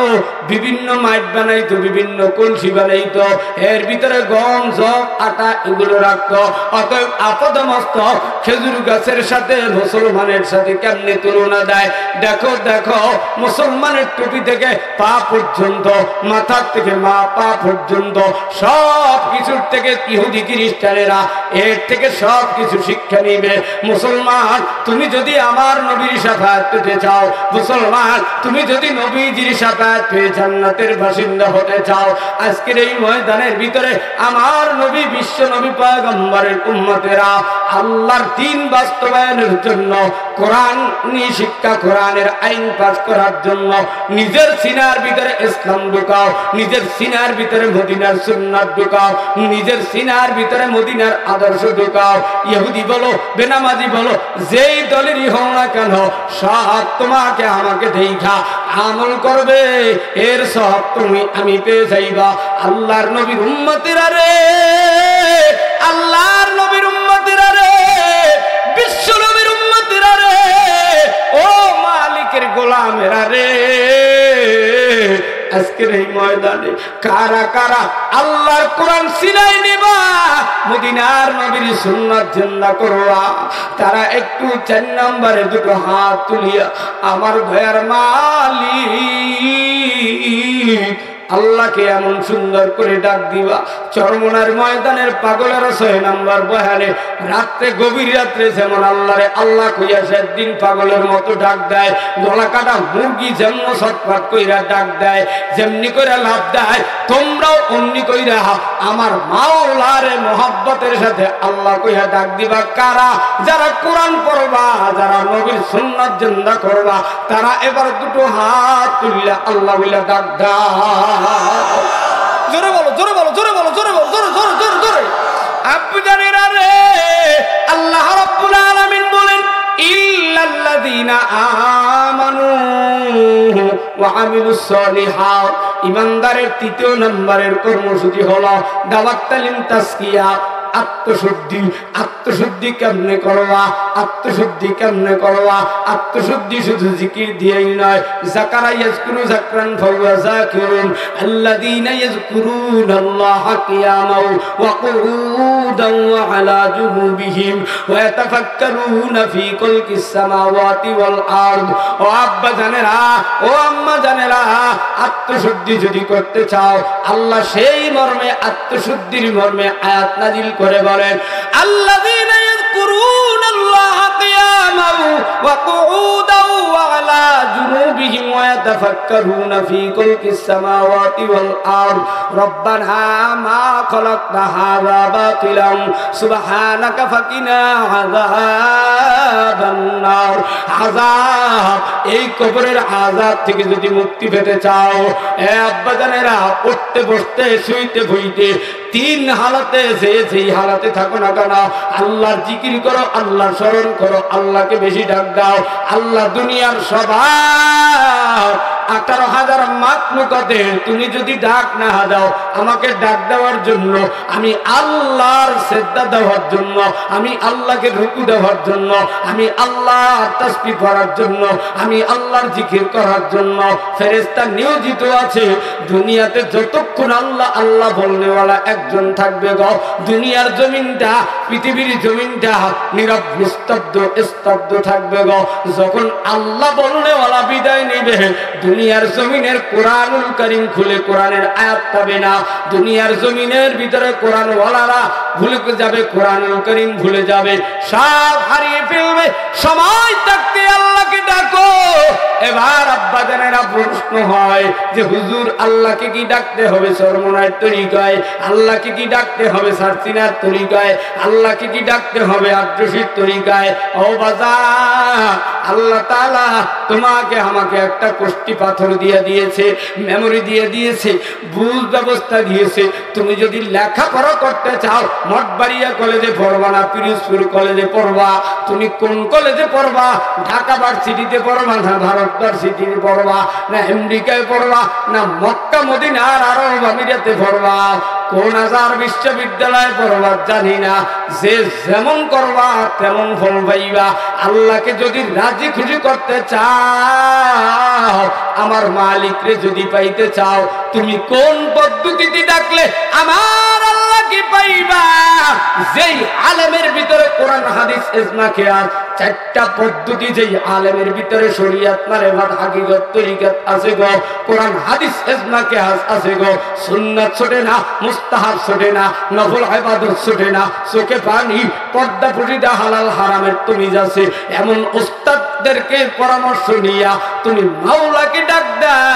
বিভিন্ন মাইট বানাইতো, বিভিন্ন কলসি বানাইতো, এর ভিতরে গম জব আটা এগুলো রাখতো। অতএব আপাদমস্তক খেজুর গাছের সাথে মুসলমানের সাথে কেমনে তুলনা দেয়। দেখো দেখো, মুসলমানের টুপি থেকে পা পর্যন্ত, মাথার থেকে পা পর্যন্ত সব কিছুর থেকে ইহুদি খ্রিস্টানেরা এর থেকে সব কিছু শিক্ষা নিবে। মুসলমান, তুমি যদি আমার নবীর শাফায়াত পেতে চাও, মুসলমান তুমি যদি নবীজির শাফায়াত পেয়ে জান্নাতের বাসিন্দা হতে চাও, আজকের এই ময়দানের ভিতরে আমার নবী, বিশ্ব নবী পয়গম্বরের উম্মতেরা আল্লাহর দ্বীন বাস্তবায়নের জন্য, কোরআন নিয়ে শিক্ষা, কোরআনের আইন পাস করার জন্য নিজের সিনার ভিতরে ইসলাম ঢুকাও, নিজের সিনার ভিতরে মদিনার সুন্নাত ঢুকাও, নিজের সিনার ভিতরে মদিনার আদর্শ ঢুকাও। ইহুদি বলো, বেনামাজি বলো, যেই দলেরই হও না কেন, সব তোমাকে আমাকে দেখা আমল করবে, এর সব তুমি আমি পেয়ে যাইবা। আল্লাহর নবীর উম্মতেরা রে, আল্লাহর নবীর উম্মতেরা রে, বিশ্ব নবীর উম্মতেরা রে, ও মালিকের গোলামেরা রে, আজকের এই ময়দানে কারা কারা আল্লাহর কোরআন সিনাই নিবা, মদিনার নবীর সুন্নাত জিন্দা করবা, তারা একটু 4 নম্বরে দুটো হাত তুলিয়া আমার দয়ার মালিক আল্লাহকে এমন সুন্দর করে ডাক দিবা। চরমনার ময়দানের পাগলের 6 নম্বর বয়ানে রাত্রে, গভীর রাত্রে যেমন আল্লাহরে আল্লাহ কইয়া সেদিন পাগলের মতো ডাক দেয়, গলা কাটা মুরগি যেমন ছটফট কইরা ডাক দেয়, যেমনি করে লাভ দেয়, তোমরাও অমনি কইরা আমার মাওলারে মোহাব্বতের সাথে আল্লাহ কইয়া ডাক দিবা। কারা? যারা কোরআন পড়বা, যারা নবীর সুন্নাত জিন্দা করবা, তারা এবার দুটো হাত তুললে আল্লাহ বলে ডাক দাও। জোরে বলো, জোরে বলো, জোরে বলো, জোরে বলো, জোরে জোরে জোরে জোরে। আপনি জানেন রে, আল্লাহ রাব্বুল আলামিন বলেন, ইল্লাল্লাযীনা আমানু ওয়া আমিলুস সলিহাত। ইমানদারের 3 নম্বরের কর্মসূচি হলো দাওয়াত, তালিম, তাজকিয়া, আত্মশুদ্ধি। আত্মশুদ্ধি কেমনে করবা? আত্মশুদ্ধি কেমনে করবা? আত্মশুদ্ধি শুধু জিকির দিয়েই নয়। যাকারা ইয়াজকুরু যাকরান ফাহুয়া যাকিরুন, আল্লাযীনা ইয়াজকুরুনাল্লাহা কিয়ামান ওয়া কুউদান ওয়া আলা জুনুবিহিম ওয়া ইয়াতাফাক্কারুনা ফী খালকিস সামাওয়াতি ওয়াল আরদ। ও আব্বা জানেরা, ও আম্মা জানেরা, আত্মশুদ্ধি যদি করতে চাও, আল্লাহ সেই মর্মে আত্মশুদ্ধির মর্মে আয়াত নাজিল করে বলেন, আল্লাযীনা ইয়াযকুরুনাল্লাহা কিয়ামান ওয়া কুউদান ওয়া আলা জুনুবিহিম ওয়া ইয়াতাফাক্কারুনা ফী খালকিস সামাওয়াতি ওয়াল আরদ রব্বানা মা খালাকতা হাযা বাতিলান সুবহানাকা ফাকিনা আযাবান নার। আযাব, এই কবরের আযাব থেকে যদি মুক্তি পেতে চাও, এ আব্বা জানেরা, উঠতে বসতে শুইতে বইতে 3 হালাতে, যেই হালাতে থাকো না কেন, আল্লাহর জিকির করো, আল্লাহর স্মরণ করো, আল্লাহকে বেশি ডাক দাও। আল্লাহ দুনিয়ার সবার 18,000 মাখলুকাতে তুমি যদি ডাক না দাও, আমাকে ডাক দেওয়ার জন্য, আমি আল্লাহর সিজদা দেওয়ার জন্য, আমি আল্লাহকে রুকু দেওয়ার জন্য, আমি আল্লাহর তাসবিহ করার জন্য, আমি আল্লাহর জিকির করার জন্য ফেরেশতা নিয়োজিত আছে। দুনিয়াতে যতক্ষণ আল্লাহ আল্লাহ বলনেওয়ালা একজন থাকবে গো, দুনিয়ার জমিনটা, পৃথিবীর জমিনটা নীরব, নিস্তব্ধ, স্তব্ধ থাকবে গো। যখন আল্লাহ বলনেওয়ালা বিদায় নেবে, দুনিয়ার জমিনের কোরআনুল কারীম খুলে কোরআনের আয়াত পাবে না। দুনিয়ার জমিনের ভিতরে কোরআনওয়ালারা ভুলে যাবে, কোরআনুল কারীম ভুলে যাবে, সব হারিয়ে ফেলবে। সময় থাকতে আল্লাহকে ডাকো। এবার আব্বা জানেরা প্রশ্ন হয় যে হুজুর, আল্লাহকে কি ডাকতে হবে চরমনার তরিকায়? আল্লাহকে কি ডাকতে হবে সারসিনার তরিকায়? আল্লাহকে কি ডাকতে হবে আদ্রশির তরিকায়? ও বাজার, আল্লাহ তাআলা তোমাকে আমাকে একটা কষ্টি পাথর দিয়ে দিয়েছে, মেমোরি দিয়ে দিয়েছে, বুঝ ব্যবস্থা দিয়েছে। তুমি যদি লেখাপড়া করতে চাও, মঠবাড়িয়া কলেজে পড়বা না পিরোজপুর কলেজে পড়বা? তুমি কোন কলেজে পড়বা? ঢাকা ভার্সিটিতে পড়বা না ভারত ভার্সিটিতে পড়বা, না আমেরিকায় পড়বা, না মক্কা মদিনার আরব আমিরাতে পড়বা? কোন হাজার বিশ্ববিদ্যালয় পড়বা জানি না, যে যেমন করবা তেমন ফল পাইবা। আল্লাহকে যদি রাজি খুশি করতে চাও, আমার মালিকরে যদি পাইতে চাও, তুমি কোন পদ্ধতিতে ডাকলে আমার আল্লাহকে পাইবা? যেই আলেমের ভিতরে কোরআন হাদিস ইজমা কিয়াস চারটা পদ্ধতি, যেই আলেমের ভিতরে শরীয়ত মারিফাত হাকিকত তরিকত আছে গো, কোরআন হাদিস ইজমা কিয়াস আছে গো, সুন্নাত ছোটে না, মুস্তাহাব ছোটে না, নফল ইবাদত ছোটে না, চোখে পানি, পর্দা পর্দা, হালাল হারামের তমিজ আছে, এমন উস্তাদদেরকে পরামর্শ নিয়া তুমি মাওলাকে ডাক দাও।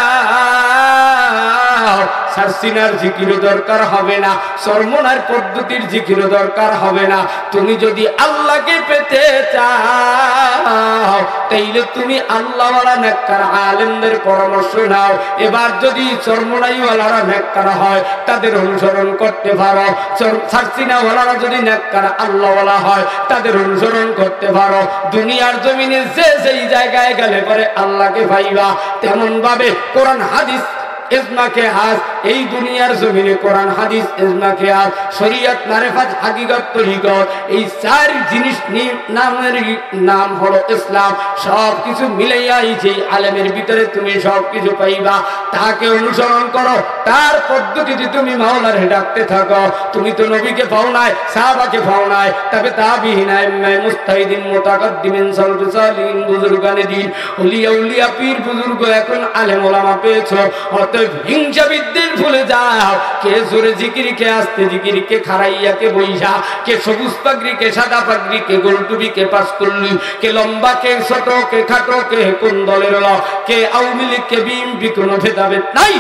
সারসিনার জিকিরও দরকার হবে না, সরমনার পদ্ধতির জিকিরও দরকার হবে না। তুমি যদি আল্লাহকে পেতে চাও, তাইলে তুমি আল্লাহওয়ালা নেককার আলেমদের পরামর্শ নাও। এবার যদি সরমনাইওয়ালারা নেককার হয়, তাদের অনুসরণ করতে পারো। সারসিনাওয়ালারা যদি নেককার আল্লাহওয়ালা হয়, তাদের অনুসরণ করতে পারো। দুনিয়ার জমিনে যে যেই জায়গায় গেলে পরে আল্লাহকে পাইবা, তেমন ভাবে কোরআন হাদিস ইজমা কিয়াস, এই দুনিয়ার জমিনে কোরআন হাদিস ইজমা কিয়াস শরীয়ত মারিফাত হাকিকত তরিকত, এই চার জিনিস নামের নাম হলো ইসলাম। সব কিছু মিলাইয়া এই আলেমের ভিতরে তুমি সব কিছু পাইবা। তাকে অনুসরণ করো, তার পদ্ধতিতে তুমি মাওলার ডাকতে থাকো। তুমি তো নবীকে পাও নাই, সাহাবাকে পাও নাই, তবে তাবিঈন আইম্মায়ে মুজতাহিদিন মুতাকাদ্দিমিন সালফে সালিহিন বুজুর্গানে দিন ওলিয়া উলিয়া পীর বুজুর্গ এখন আলেম ওলামা পেয়েছো। হিংসা বিদ্বেষ ভুলে যাও। কে জোরে জিকির, কে আস্তে জিকির, কে খারাইয়া, কে বৈশা, কে সবুজ পাগড়ি, কে সাদা পাগড়ি, কে গোলটুবি, কে পাঁচকুল্লি, কে লম্বা, কে ছোট, কে খাটো, কে কোন দলের লোক, কে আওয়ামী লীগ, কে বিএনপি, কোনো ভেদাভেদ নাই।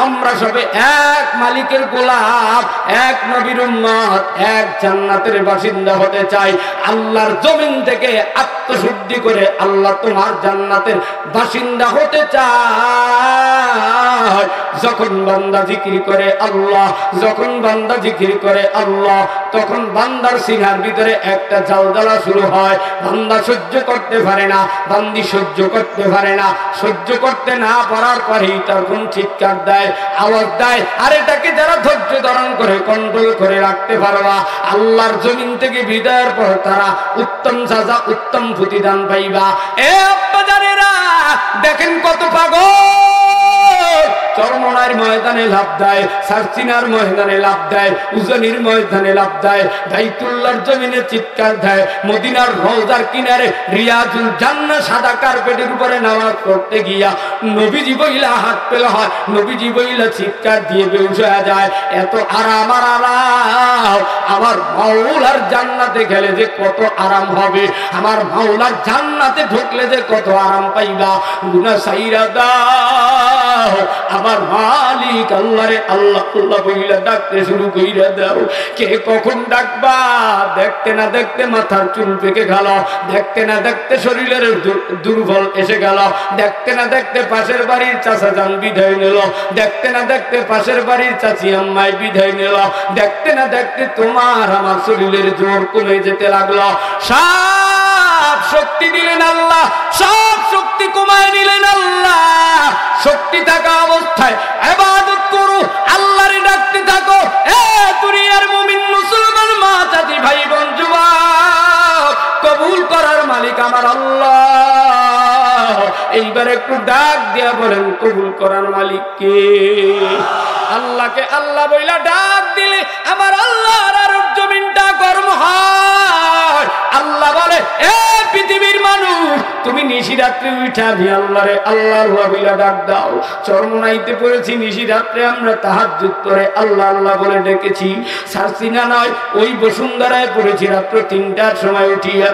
আমরা সবে এক মালিকের গোলাম, এক নবীর উম্মত, এক জান্নাতের বাসিন্দা হতে চাই। আল্লাহর জমিন থেকে আত্মশুদ্ধি করে আল্লাহ তোমার জান্নাতের বাসিন্দা হতে চায়। যখন বান্দা জিকির করে আল্লাহ, যখন বান্দা জিকির করে আল্লাহ, তখন বান্দার সিনার ভিতরে একটা জ্বালা শুরু হয়। বান্দা সহ্য করতে পারে না, বান্দি সহ্য করতে পারে না। সহ্য করতে না পারার পরেই তখন চিৎকার দেয়, আওয়াজ দেয়। আর এটাকে যারা ধৈর্য ধারণ করে কন্ট্রোল করে রাখতে পারবা, আল্লাহর জমিন থেকে বিদায়ের পর তারা উত্তম সাজা, উত্তম প্রতিদান পাইবা। এ আব্বাজানেরা, দেখেন কত পাগল চরমনার ময়দানে লাভ দেয়, সারসিনার ময়দানে লাভ দেয়, উজানির ময়দানে লাভ দেয়, বাইতুল্লাহর জমিনে চিৎকার দেয়, মদিনার রওজার কিনারে রিয়াজুল জান্নাহ সাদা কার্পেটের উপরে নামাজ পড়তে গিয়া নবীজি বইলা হাত পেল হয়, নবীজি বইলা চিৎকার দিয়ে বেহুশ হয়ে যায়। এত আরাম আর আরাম, আমার মাওলার জান্নাতে গেলে যে কত আরাম হবে, আমার মাওলার জান্নাতে ঢুকলে যে কত আরাম পাইবা। গুনাহ সাইরা দাও, আমার মালিক আল্লাহরে আল্লাহ আল্লাহ বইলা ডাকতে শুরু কইরা দাও। কে কখন ডাকবা, দেখতে না দেখতে মাথার চুল পেকে গেল, দেখতে না দেখতে শরীরের দুর্বল এসে গেল, দেখতে না দেখতে পাশের বাড়ির চাচা জান বিদায় নিল, দেখতে না দেখতে পাশের বাড়ির চাচি আম্মায় বিদায় নিল, দেখতে না দেখতে তোমার আমার শরীরের জোর কমে যেতে লাগলো। সব শক্তি দিলেন আল্লাহ, সব শক্তি কমায় নিলেন আল্লাহ। শক্তি থাকা অবস্থায় ইবাদত করো, আল্লাহরে ডাকতে থাকো। এ দুনিয়ার মুমিন মুসলমান মা চাচি ভাই বোন যুবক, কবুল করার মালিক আমার আল্লাহ। এইবার একটু ডাক দিয়া বলেন, কবুল করার মালিক কে? আল্লাহকে আল্লাহ বইলা ডাক দিলে আমার আল্লাহর আর জমিনটা গরম হয়। আল্লাহ বলে, এ পৃথিবীর মানুষ, তুমি নিশি রাত্রে উঠা আল্লাহরে আল্লাহ বইলা ডাক দাও। চরমনাইতে পড়েছি নিশি রাত্রে আমরা তাহাজ্জুদ করে আল্লাহ আল্লাহ বলে ডেকেছি। সারসিনা নয়, ওই বসুন্ধরায় পড়েছি রাত্র 3টার সময় উঠিয়া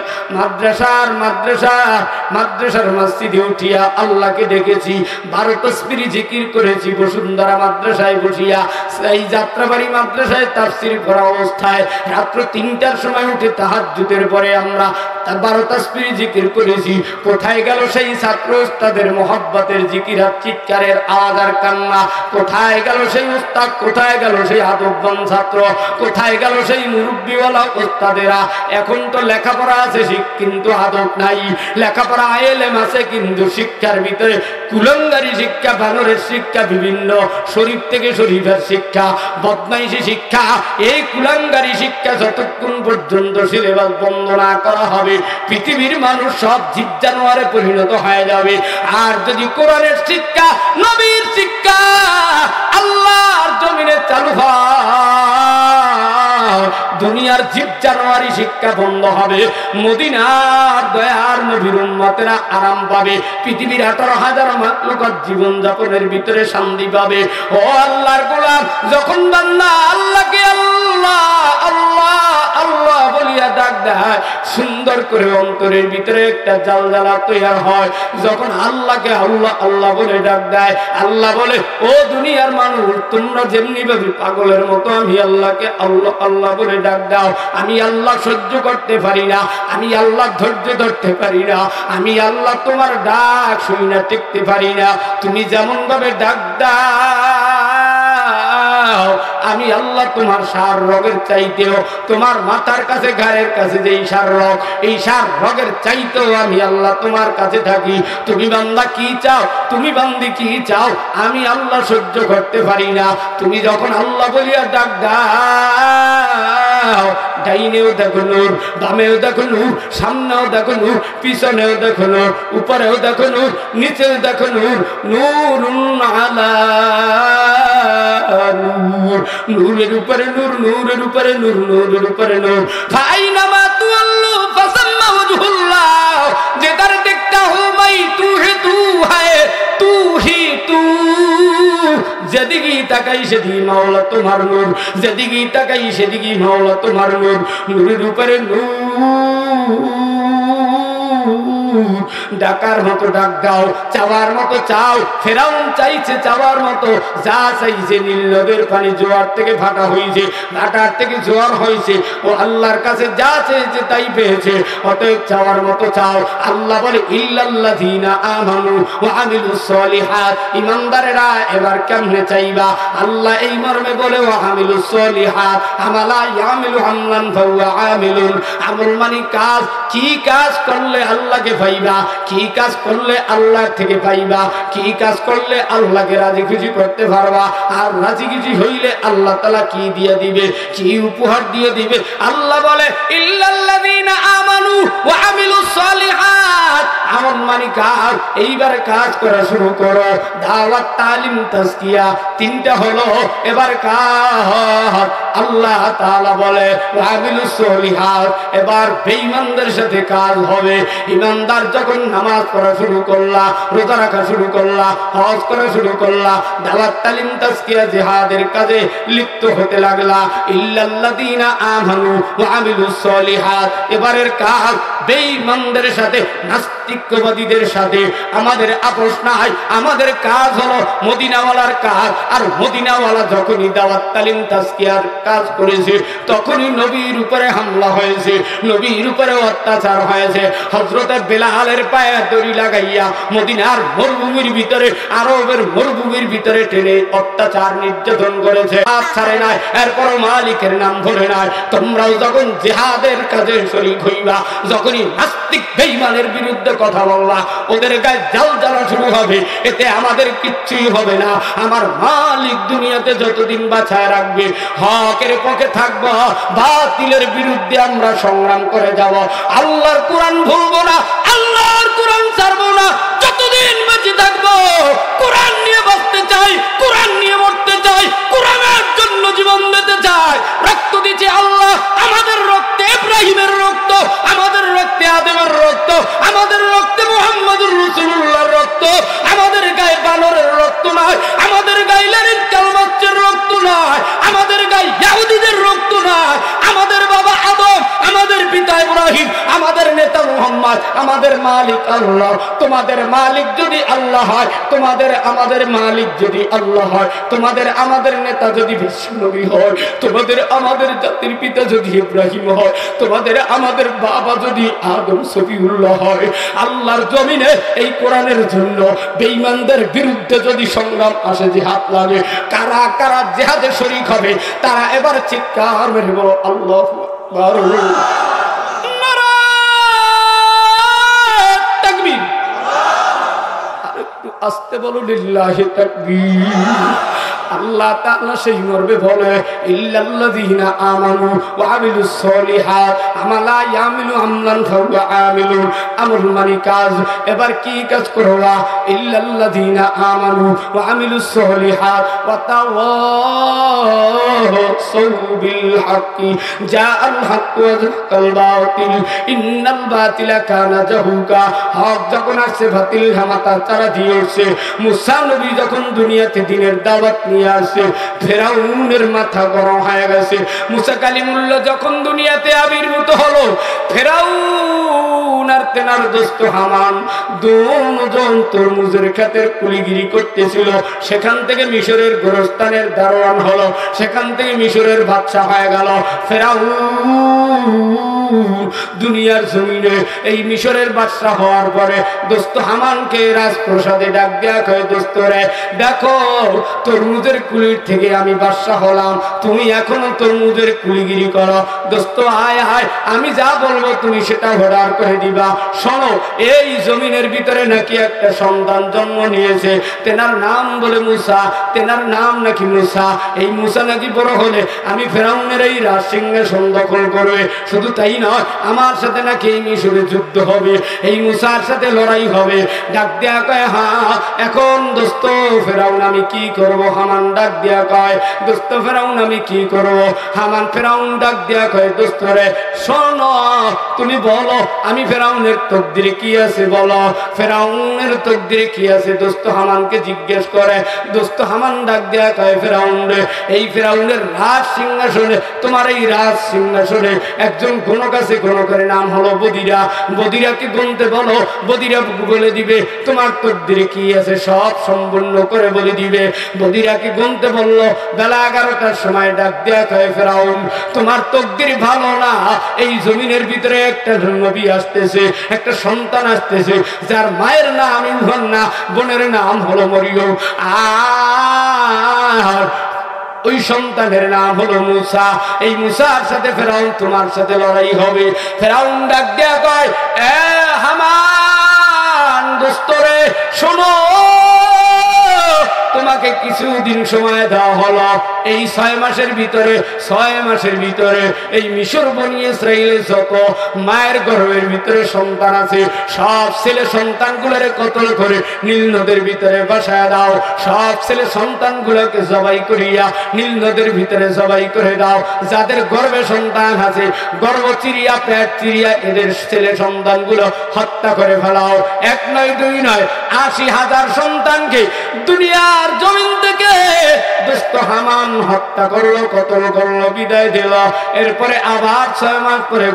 মাদ্রাসার মসজিদে উঠিয়া আল্লাহকে ডেকেছি। 12 তাসবিহ জিকির করেছি বসুন্ধরা মাদ্রাসায় বসিয়া। এই যাত্রাবাড়ি মাদ্রাসায় তাফসীর করা অবস্থায় রাত্র 3টার সময় উঠে তাহাজ্জুদের পরে করে আমরা 12 তাসবিহ জিকির করেছি, কোথায় গেল সেই ছাত্র উস্তাদের মোহাব্বতের জিকির আর চিৎকারের আওয়াজ আর কান্না? কোথায় গেল সেই উস্তাদ, কোথায় গেল সেই আদববান ছাত্র, কোথায় গেল সেই মুরব্বিওয়ালা উস্তাদেরা? এখন তো লেখাপড়া আছে কিন্তু আদব নাই, লেখাপড়া এলেম আছে কিন্তু শিক্ষার ভিতরে কুলঙ্গারি শিক্ষা, বানরের শিক্ষা, বিভিন্ন শরীফ থেকে শরীফের শিক্ষা, বদমাইশি শিক্ষা। এই কুলঙ্গারি শিক্ষা যতক্ষণ পর্যন্ত সিলেবাস বন্ধ না করা হবে, পৃথিবীর মানুষ সব জীব জানোয়ারে পরিণত হয়ে যাবে। আর যদি কোরআনের শিক্ষা, নবীর শিক্ষা আল্লাহর জমিনে চালু হয়, দুনিয়ার জীব জানোয়ারি শিক্ষা বন্ধ হবে, মদিনার দয়ার নবীর উম্মতেরা আরাম পাবে, পৃথিবীর 18,000 মাখলুকাত জীবন যাপনের ভিতরে শান্তি পাবে। ও আল্লাহর গোলাম, যখন বান্দা আল্লাহকে আল্লাহ আল্লাহ আল্লাহ বলিয়া ডাক দেয়, সুন্দর করে অন্তরের ভিতরে একটা জ্বালা তৈরি হয়। যখন আল্লাহকে আল্লাহ আল্লাহ বলে ডাক দেয়, আল্লাহ বলে, ও দুনিয়ার মানুষ, তোমরা যেমনি ভাবে পাগলের মতো আমি আল্লাহকে আল্লাহ আল্লাহ বলে ডাক দাও, আমি আল্লাহ সহ্য করতে পারি না, আমি আল্লাহ ধৈর্য ধরতে পারি না, আমি আল্লাহ তোমার ডাক শুনি না, টিকতে পারি না। তুমি যেমন ভাবে ডাক দাও, আমি আল্লাহ তোমার সার রগের চাইতেও, তোমার মাথার কাছে ঘাড়ের কাছে যে সার রগ, এই সার রগের চাইতেও আমি আল্লাহ তোমার কাছে থাকি। তুমি বান্দা কি চাও, তুমি বান্দি কি চাও, আমি আল্লাহ সহ্য করতে পারি না। তুমি যখন আল্লাহ বলিয়া ডাক দাও, ডাইনেও দেখো নূর, বামেও দেখো নূর, সামনেও দেখো নূর, পিছনেও দেখো নূর, উপরেও দেখো নূর, নিচেও দেখো নূর, নূরুন আলা নূর, নূরের উপরে নূর, নূরের উপরে নূর, নূরের উপরে নূর। ফাইনামা তুআল্লু ফাসাম্মা ওয়াজহুল্লাহ, যেদার দেখতা হো মাই তু হে তু হ্যায়, তু হি তু। যেদিকে তাকাই সেদিকে মাওলা তোমার নূর, যেদিকে তাকাই সেদিকে মাওলা তোমার নূর, নূরের উপরে নূর। ডাকার মতো ডাক দাও, চাওয়ার মতো চাও। ফেরাউন চাইছে চাওয়ার মতো, যা চাইছে নীল নদের পানি জোয়ার থেকে ভাটা হয়েছে, ভাটার থেকে জোয়ার হয়েছে, ও আল্লাহর কাছে যা চেয়েছে তাই পেয়েছে। অতএব চাওয়ার মতো চাও। আল্লাহ বলে, ইল্লাল্লাযীনা আমানু ওয়া আমিলুস সলিহাত, ঈমানদারেরা এবার কেমনে চাইবা? আল্লাহ এই মর্মে বলে, ওয়া আমিলুস সলিহাত আমালা ইয়ামিলু আমলান ফাহুয়া আমিলুন। আমল মানে কাজ, কি কাজ করলে আল্লাহকে পাইবা, কি কাজ করলে আল্লাহ থেকে পাইবা, কি কাজ করলে আল্লাহকে রাজি খুশি করতে পারবা। আর রাজি খুশি হইলে আল্লাহ তাআলা কি দিয়ে দিবে, কি উপহার দিয়ে দিবে? আল্লাহ বলে, ইল্লাল্লাযীনা আমানু ওয়া আমিলুস সলিহাত। আমল মানে কাজ, এইবার কাজ করা শুরু করো। দাওয়াত, তালিম, তাজকিয়া, তিনটা হলো, এবার কাজ। আল্লাহ তাআলা বলে, ওয়া আমিলুস সলিহাত, এবার বেঈমানদের সাথে কাজ হবে। ইমানদার যখন নামাজ পড়া শুরু করলা, রোজা রাখা শুরু করলা, হজ করা শুরু করলা, দাওয়াত, তালিম, তাজকিয়া, জিহাদের কাজে লিপ্ত হতে লাগলা, ইল্লাল্লাযীনা আমানু ওয়া আমিলুস সলিহাত, এবারের কাজ বেঈমানদের সাথে, নাস্তিকবাদীদের সাথে আমাদের আপোষ নাই। আমাদের কাজ হলো মদিনাওয়ালার কাজ। আর মদিনাওয়ালা যখনই দাওয়াত, তালিম, তাজকিয়ার কাজ করেছে, তখনই নবীর উপরে হামলা হয়েছে, নবীর উপরে অত্যাচার হয়েছে। হযরতে বেলালের পায়ে দড়ি লাগাইয়া মদিনার মরুভূমির ভিতরে, আরবের মরুভূমির ভিতরে টেনে অত্যাচার নির্যাতন করেছে। হাত ছাড়ে নাই, এরপরও মালিকের নাম ধরে নাই। তোমরাও যখন জিহাদের কাজে শরীক হইবা, যখনই নাস্তিক বেঈমানের বিরুদ্ধে কথা বলবা, ওদের গায়ে জাল জ্বালা শুরু হবে, এতে আমাদের কিচ্ছুই হবে না। আমার মালিক দুনিয়াতে যতদিন বাঁচায় রাখবে, হকের পক্ষে থাকবো, বাতিলের বিরুদ্ধে আমরা সংগ্রাম করে যাব। আল্লাহর কোরআন ভুলবো না, আল্লাহর কোরআন ছাড়বো না। যতদিন বেঁচে থাকবো কোরআন নিয়ে বাঁচতে চাই, কোরআন নিয়ে মরতে চাই, কোরআনের জন্য জীবন দিতে চাই। রক্ত দিচ্ছে আল্লাহ, আমাদের রক্তে ইব্রাহিমের রক্ত, আমাদের রক্তে আদমের রক্ত, আমাদের রক্তে মুহাম্মদুর রাসূলুল্লাহর রক্ত। আমাদের গায়ে বানরের রক্ত নয়, আমাদের গায়ে লারিত কালমাচ্ছের রক্ত নয়, আমাদের গায়ে ইহুদিদের রক্ত নয়। আমাদের বাবা আদম, আমাদের পিতা ইব্রাহিম, আমাদের নেতা মুহাম্মদ, আমাদের মালিক আল্লাহ। তোমাদের মালিক যদি আল্লাহ হয়, তোমাদের আমাদের মালিক যদি আল্লাহ হয়, তোমাদের আমাদের নেতা যদি বিশ্বনবী হয়, তোমাদের আমাদের জাতির পিতা যদি ইব্রাহিম হয়, তোমাদের আমাদের বাবা যদি আদম সফিউল্লাহ হয়, আল্লাহর জমিনে এই কোরআনের জন্য বেঈমানদের বিরুদ্ধে যদি সংগ্রাম আসে, জিহাদ লাগে, কারা কারা জিহাদে শরীক হবে তারা এবার চিৎকার মেরে বলো আল্লাহু আকবার। নারায়ে তাকবীর। আরেকটু আস্তে বলো লিল্লাহি তাকবীর। আল্লাহ তাআলা সেই মর্মে বলে ইল্লাল্লাযীনা আমানু ওয়া আমিলুস সলিহাত আমালা ইয়ামিলু আমলান ফাহুয়া আমিলুন। আমল মানে কাজ। এবার কি কাজ করবা? ইল্লাল্লাযীনা আমানু ওয়া আমিলুস সলিহাত ওয়া তাওয়াসাউ বিল হাক্কি জাআল হাক্কু ওয়া যাহাকাল বাতিল ইন্নাল বাতিলা কানা যাহুকা। হক যখন আসছে বাতিল হামাতা চারা দিয়েছে। মুসা নবী যখন দুনিয়াতে দ্বীনের দাওয়াত আসে, ফেরাউনের মাথা গরম হয়ে গেছে। মুসা কালিমুল্লাহ যখন দুনিয়াতে আবির্ভূত হলো, ফেরাউন আর তেনার দোস্ত হামান দুজন তরমুজের ক্ষেতের কুলিগিরি করতেছিল। সেখান থেকে মিশরের গোরস্থানের দারোয়ান হলো, সেখান থেকে মিশরের বাদশা হয়ে গেল ফেরাউন। দুনিয়ার জমিনে এই মিশরের বাদশা হওয়ার পরে দোস্ত হামানকে রাজপ্রসাদে ডাক দেয়া কয়, দোস্ত রে দেখো, তরমুজের কুলির থেকে আমি বাদশা হলাম, তুমি এখনো তরমুজের কুলিগিরি করো। দোস্ত আয় আয়, আমি যা বলবো তুমি সেটা অর্ডার করে দিবা। শোনো, এই জমিনের ভিতরে নাকি একটা সন্তান জন্ম নিয়েছে, তেনার নাম বলে মুসা, তেনার নাম নাকি মুসা। এই মুসা নাকি বড় হলে আমি ফেরাউনের এই রাজ সিংহাসন দখল করবে। শুধু তাই নয়, আমার সাথে নাকি এই মিশরে যুদ্ধ হবে, এই মুসার সাথে লড়াই হবে। ডাক দেয়া কয়, হ্যাঁ এখন দোস্ত ফেরাউন আমি কি করব? হামান ডাক দেয়া কয়, দোস্ত ফেরাউন আমি কি করব? হামান ফেরাউন ডাক দেয়া কয়, দোস্ত রে শোনো, তুমি বলো আমি ফেরাউনের তকদিরে কি আছে বলো, ফেরাউনের তকদিরে কি আছে? দোস্ত হামানকে জিজ্ঞেস করে। দোস্ত হামান ডাক দেয়া কয়, ফেরাউন রে, এই ফেরাউনের রাজ সিংহাসনে, তোমার এই রাজ সিংহাসনে একজন কোন কাছে কোন করে নাম হলো বদিরা। বদিরাকে গুনতে বলো, বদিরা বলে দিবে তোমার তকদিরে কি আছে, সব সম্পূর্ণ করে বলে দিবে। বদিরাকে গুনতে বললো, বেলা 11টার সময় ডাক দেয়া কয়, ফেরাউন তোমার তকদির ভালো না, এই জমিনের ভিতরে একটা নবী আসতেছে, একটা সন্তান আসতেছে, যার মায়ের নাম ইমরান না, বোনের নাম হলো মরিয়ম, আর ওই সন্তানের নাম হলো মুসা। এই মুসার সাথে ফেরাউন তোমার সাথে লড়াই হবে। ফেরাউন ডাক দেয়া কয়, এ হামান দোস্ত রে শোনো, তোমাকে কিছুদিন সময় দেওয়া হলো, এই 6 মাসের ভিতরে, 6 মাসের ভিতরে এই মিশর বনি ইসরাইলের যত মায়ের গর্ভের ভিতরে সন্তান আছে, সব ছেলে সন্তানগুলোরে কতল করে নীল নদের ভিতরে বসায় দাও। সব ছেলে সন্তানগুলোকে জবাই করিয়া নীল নদের ভিতরে জবাই করে দাও। যাদের গর্ভে সন্তান আছে, গর্ভ চিরিয়া পেট চিরিয়া এদের ছেলে সন্তানগুলো হত্যা করে ফেলাও। 1 নয় 2 নয়, 80,000 সন্তানকে দুনিয়ার জমিন থেকে দোস্ত হামান হত্যা করলো, কতল করলো, বিদায় দিল। এরপরে আবার 6 মাস পরে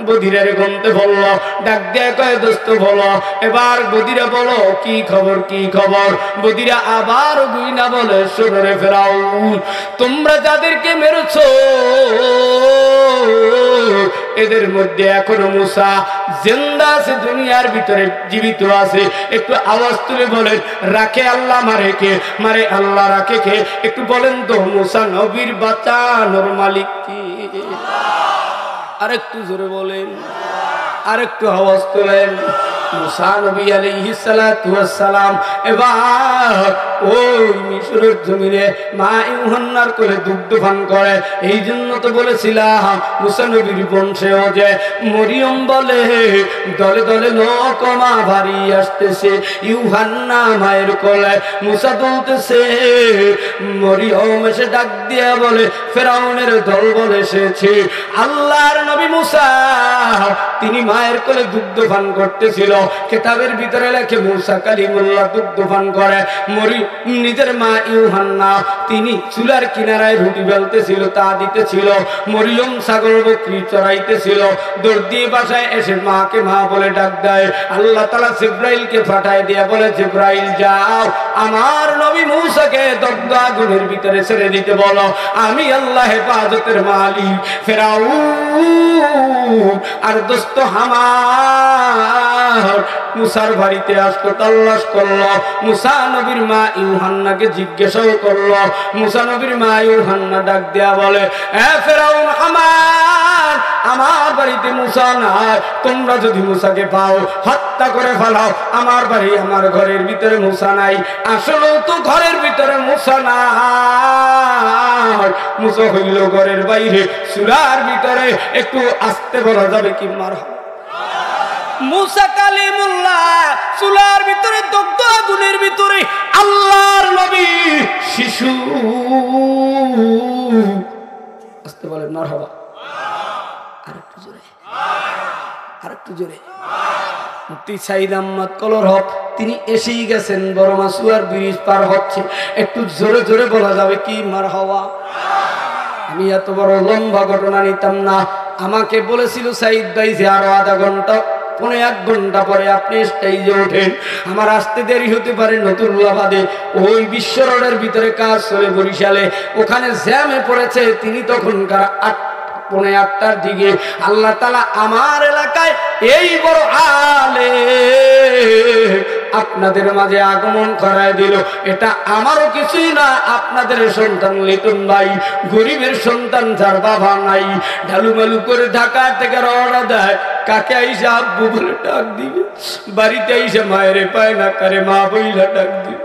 বদিরার গুনতে বললো, ডাক দিয়ে কয়, দোস্ত বলো। এবার বদিরা বলো, কি খবর কি খবর? বদিরা আবার গুইনা বলে, শোনো রে ফেরাউন, তোমরা যাদেরকে মেরেছো এদের মধ্যে এখনো মুসা জিন্দা আছে, দুনিয়ার ভিতরে জীবিত আছে। একটু আওয়াজ তুলে বলেন, রাখে আল্লাহ মারে কে? মারে আল্লাহ, রাখে কে? একটু বলেন তো, মুসা নবীর বাঁচানোর মালিক কি? আরেকটু জোরে বলেন, আরেকটু আওয়াজ তোলেন। মুসা নবী আলাইহিস সালাতু ওয়াস সালাম এবার ওই মিশরের জমিনে মা ইউহান্নার করে দুগ্ধ পান করে। এই জন্য তো বলেছিলাম মুসা নবীর বংশেও যে মরিয়ম বলে দলে দলে লোক মা ভারী আসতেছে, ইউহান্না মায়ের কোলে, মুসা বলতেছে। মরিয়ম এসে ডাক দিয়া বলে, ফেরাউনের দল বলে এসেছে। আল্লাহর নবী মুসা তিনি মায়ের কোলে দুগ্ধ পান করতেছিল। কিতাবের ভিতরে লেখে মুসা কালিমুল্লাহ দুগ্ধ পান করে। নিজের মা ইউহান্না তিনি চুলার কিনারায় রুটি বেলতেছিল, তা দিতেছিল। মরিয়ম ছাগল বকরি চড়াইতেছিল। দৌড় দিয়ে বাসায় এসে মাকে মা বলে ডাক দেয়। আল্লাহ তাআলা জিবরাইলকে পাঠায় দিয়ে বলে, জিবরাইল যাও আমার নবী মুসাকে দগ্ধ আগুনের ভিতরে ছেড়ে দিতে বলো, আমি আল্লাহ হেফাজতের মালিক। ফেরাউন আর দোস্ত হামান মুসার বাড়িতে আসলো, তালাশ করলো। মুসা নবীর মা ইউহান্নাকে জিজ্ঞাসাও করলো। মুসা নবীর মা ইউহান্না ডাক দেয়া বলে, ফেরাউন হামান, আমার বাড়িতে মুসা নাই, তোমরা যদি মুসাকে পাও হত্যা করে ফেলাও। আমার বাড়ি আমার ঘরের ভিতরে মুসা নাই। আসলে তো ঘরের ভিতরে মুসা নাই, মুসা হইল ঘরের বাইরে চুলার ভিতরে। একটু আস্তে বলা যাবে কি মার মুসা কালিমুল্লাহ চুলার ভিতরে দগ্ধ আগুনের ভিতরে আল্লাহর নবী শিশু। আস্তে বলেন মারহাবা, আরেকটু জোরে, আরেকটু জোরে। মুফতি সাইদ আহমদ কলর হক তিনি এসেই গেছেন, বড় মাসুয়ার ব্রিজ পার হচ্ছে। একটু জোরে জোরে বলা যাবে কি মারহাবা। আমি এত বড় লম্বা ঘটনা নিতাম না। আমাকে বলেছিল সাইদ ভাই যে আরো আধা ঘন্টা 1.5 ঘন্টা পরে আপনি স্টেজে ওঠেন। আমার আসতে দেরি হতে পারে নতুল্লাবাদে, ওই বিশ্ব রোডের ভিতরে কাজ চলে বরিশালে, ওখানে জ্যামে পড়েছে। তিনি তখনকার 8:30টার দিকে আল্লাহ তাআলা আমার এলাকায় এই বড় আলেম আপনাদের মাঝে আগমন করায় দিল। এটা আমারও কিছুই না, আপনাদের সন্তান লিটন ভাই, গরিবের সন্তান, যার বাবা নাই, ঢালুমালু করে ঢাকা থেকে রওনা দেয়। কাকে আইসা আব্বু বলে ডাক দিবে, বাড়িতে আইসা মায়ের পায় না কারে মা বইলা ডাক দিবে।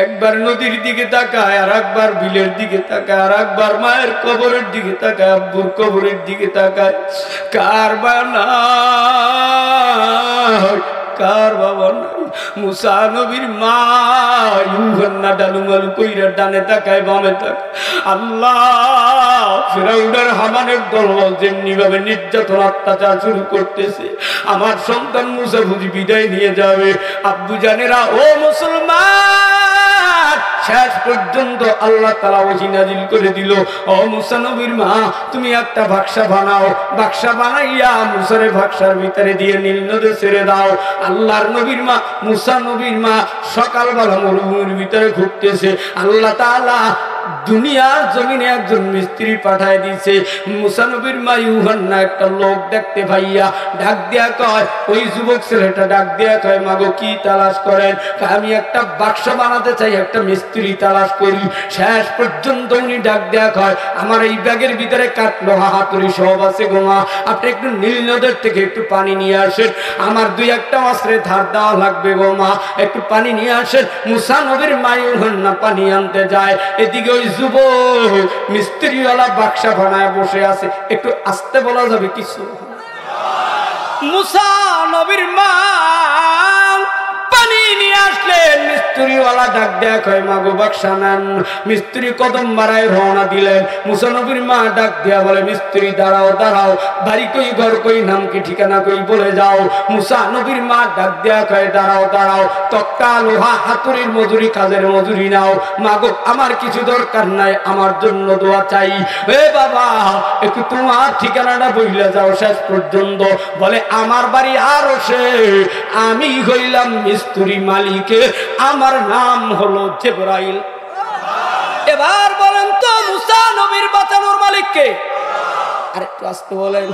একবার নদীর দিকে তাকায়, আর একবার বিলের দিকে তাকায়, আর একবার মায়ের কবরের দিকে তাকায়, আব্বুর কবরের দিকে তাকায়। কার বানা কার বাবা নাই? মুসা নবীর মা ইউহান্না ডালুমালু কইরা ডানে তাকায় বামে তাকায়। আল্লাহ ফিরাউনের হামানের দল যেমনি ভাবে নির্যাতন অত্যাচার শুরু করতেছে, আমার সন্তান মুসা বুঝি বিদায় নিয়ে যাবে। আব্বু জানেরা ও মুসলমান, শেষ পর্যন্ত আল্লাহ তাআলা ওহী নাজিল করে দিল, ও মুসা নবীর মা তুমি একটা বাক্সা বানাও, বাক্সা বানাইয়া মুসারে বাক্সার ভিতরে দিয়ে নীল নদে ছেড়ে দাও। আল্লাহর নবীর মা মুসা নবীর মা সকালবেলা মরুভূমির ভিতরে ঘুরতেছে। আল্লাহ তাআলা দুনিয়ার জমিনে একজন মিস্ত্রি পাঠায় দিয়েছে। মুসা নবীর মা ইউহান্না একটা লোক দেখতে ভাইয়া ডাক দিয়া কয়, ওই যুবক ছেলেটা ডাক দিয়া কয়, মাগো কি তালাশ করেন? আমি একটা বাক্স বানাতে চাই, একটা মিস্ত্রি তালাশ করি। শেষ পর্যন্ত উনি ডাক দেয়া কয়, আমার এই ব্যাগের ভিতরে কাটলো হাতুড়ি সব আছে গো মা, আপনি একটু নীল নদের থেকে একটু পানি নিয়ে আসেন, আমার 2-1টা অস্ত্রে ধার দেওয়া লাগবে গো মা, একটু পানি নিয়ে আসেন। মুসা নবীর মা ইউহান্না পানি আনতে যায়, এদিকে ওই যুবক মিস্ত্রিওয়ালা বাক্সা বানায় বসে আছে। একটু আস্তে বলা যাবে কিছু? মুসা নবীর মা পানি নিয়ে আসলেন, মিস্ত্রিওয়ালা ডাক দেয়া কয়, মাগো বাক্সা নেন। মিস্ত্রি কদম বাড়ায় রওনা দিলেন। মুসা নবীর মা ডাক দেয়া বলে, মিস্ত্রি দাঁড়াও দাঁড়াও, বাড়ি কই, ঘর কই, নাম কি, ঠিকানা কই বলে যাও। মুসা নবীর মা ডাক দেয়া কয়, দাঁড়াও দাঁড়াও, তক্তা লোহা হাতুড়ির মজুরি, কাজের মজুরি নাও। মাগো আমার কিছু দরকার নাই, আমার জন্য দোয়া চাই। এ বাবা একটু তোমার ঠিকানাটা বইলে যাও শেষ পর্যন্ত। বলে আমার বাড়ি আরশে, আমি হইলাম মিস্ত্রি মালিকে, আমার নাম হলো জিবরাইল। এবার বলেন তো মুসা নবীর বাঁচানোর মালিক কে? আরেকটু আসতে বলেন।